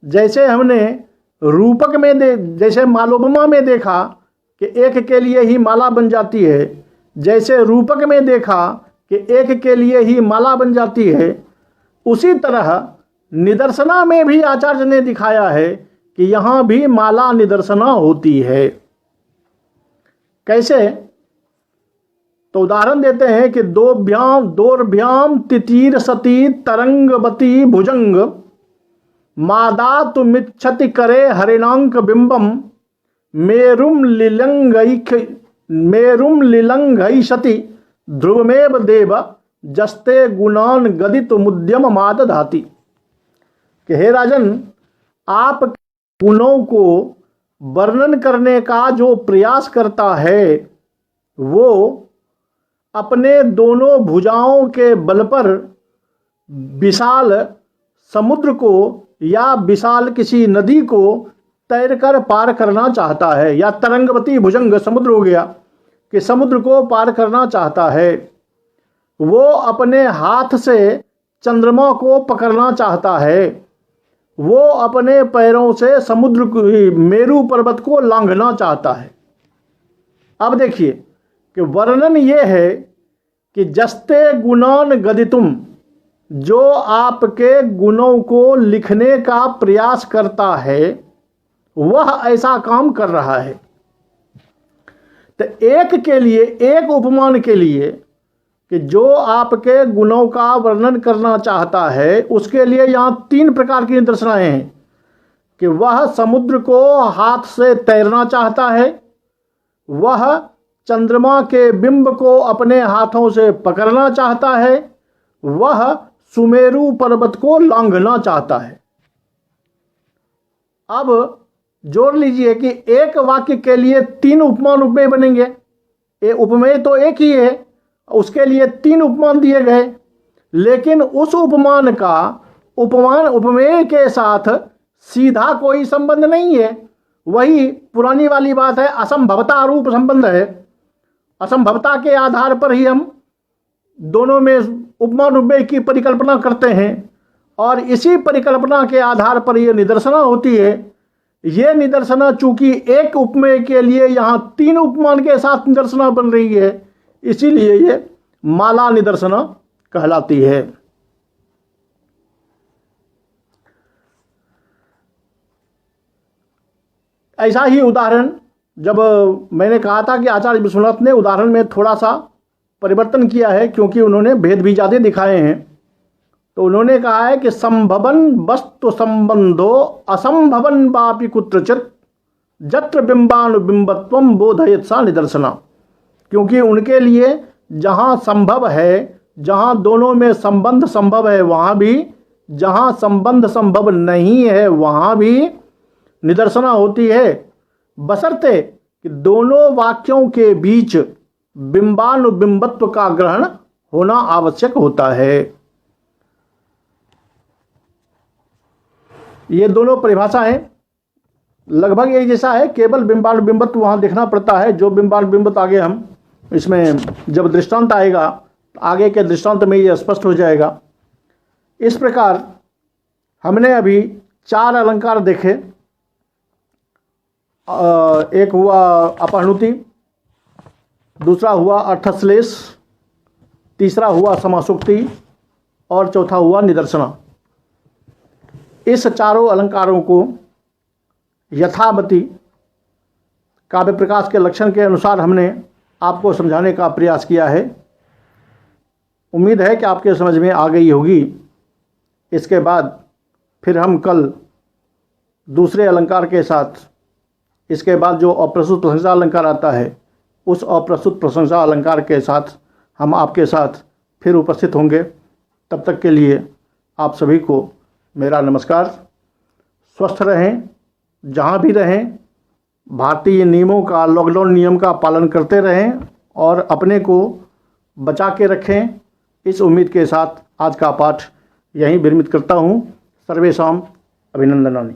S1: जैसे हमने रूपक में जैसे मालोपमा में देखा कि एक के लिए ही माला बन जाती है, जैसे रूपक में देखा कि एक के लिए ही माला बन जाती है, उसी तरह निदर्शना में भी आचार्य ने दिखाया है कि यहाँ भी माला निदर्शना होती है। कैसे? तो उदाहरण देते हैं कि दोर्भ्याम तितीर सती तरंगवती भुजंग मादातु मिच्छति करे हरिणांक बिंबम मेरुम लिलंघयिषति ध्रुवमेव देव जस्ते गुणान गदित मुद्यम मादधाति। कि हे राजन, आप गुणों को वर्णन करने का जो प्रयास करता है वो अपने दोनों भुजाओं के बल पर विशाल समुद्र को या विशाल किसी नदी को तैरकर पार करना चाहता है, या तरंगवती भुजंग समुद्र हो गया कि समुद्र को पार करना चाहता है। वो अपने हाथ से चंद्रमा को पकड़ना चाहता है, वो अपने पैरों से समुद्र मेरू पर्वत को लांघना चाहता है। अब देखिए कि वर्णन ये है कि जस्ते गुणान गदितुम, जो आपके गुणों को लिखने का प्रयास करता है वह ऐसा काम कर रहा है। तो एक के लिए, एक उपमान के लिए कि जो आपके गुणों का वर्णन करना चाहता है, उसके लिए यहाँ 3 प्रकार की निदर्शनाएं हैं कि वह समुद्र को हाथ से तैरना चाहता है, वह चंद्रमा के बिंब को अपने हाथों से पकड़ना चाहता है, वह सुमेरु पर्वत को लांघना चाहता है। अब जोड़ लीजिए कि एक वाक्य के लिए 3 उपमान उपमेय बनेंगे। ये उपमेय तो एक ही है, उसके लिए 3 उपमान दिए गए, लेकिन उस उपमान का उपमेय के साथ सीधा कोई संबंध नहीं है। वही पुरानी वाली बात है, असंभवता रूप संबंध है। असंभवता के आधार पर ही हम दोनों में उपमान उपमेय की परिकल्पना करते हैं, और इसी परिकल्पना के आधार पर यह निदर्शना होती है। ये निदर्शना चूंकि एक उपमेय के लिए यहाँ 3 उपमान के साथ निदर्शना बन रही है, इसीलिए ये माला निदर्शना कहलाती है। ऐसा ही उदाहरण, जब मैंने कहा था कि आचार्य विश्वनाथ ने उदाहरण में थोड़ा सा परिवर्तन किया है क्योंकि उन्होंने भेद भी ज़्यादा दिखाए हैं, तो उन्होंने कहा है कि संभवन वस्तु संबंधो असंभवन वापि कुत्रचित् जत्र बिंबानुबिंबत्वम बोधयत सा निदर्शना। क्योंकि उनके लिए जहाँ संभव है, जहाँ दोनों में संबंध संभव है वहाँ भी, जहाँ संबंध संभव नहीं है वहाँ भी निदर्शना होती है, बशर्ते कि दोनों वाक्यों के बीच बिंबानुबिंबत्व का ग्रहण होना आवश्यक होता है। ये दोनों परिभाषाएं लगभग एक जैसा है, केवल बिंबानुबिंबत्व वहाँ देखना पड़ता है। जो बिंबानुबिंबत्व आगे हम इसमें जब दृष्टांत आएगा, आगे के दृष्टांत में ये स्पष्ट हो जाएगा। इस प्रकार हमने अभी 4 अलंकार देखे। एक हुआ अपहनुति, दूसरा हुआ अर्थश्लेष, तीसरा हुआ समासुक्ति और चौथा हुआ निदर्शना। इस चारों अलंकारों को यथामति काव्य प्रकाश के लक्षण के अनुसार हमने आपको समझाने का प्रयास किया है। उम्मीद है कि आपके समझ में आ गई होगी। इसके बाद फिर हम कल दूसरे अलंकार के साथ, इसके बाद जो अप्रस्तुत प्रशंसा अलंकार आता है, उस अप्रस्तुत प्रशंसा अलंकार के साथ हम आपके साथ फिर उपस्थित होंगे। तब तक के लिए आप सभी को मेरा नमस्कार। स्वस्थ रहें, जहाँ भी रहें, भारतीय नियमों का, लॉकडाउन नियम का पालन करते रहें और अपने को बचा के रखें। इस उम्मीद के साथ आज का पाठ यहीं विरमित करता हूँ। सर्वेषां अभिनंदनानि।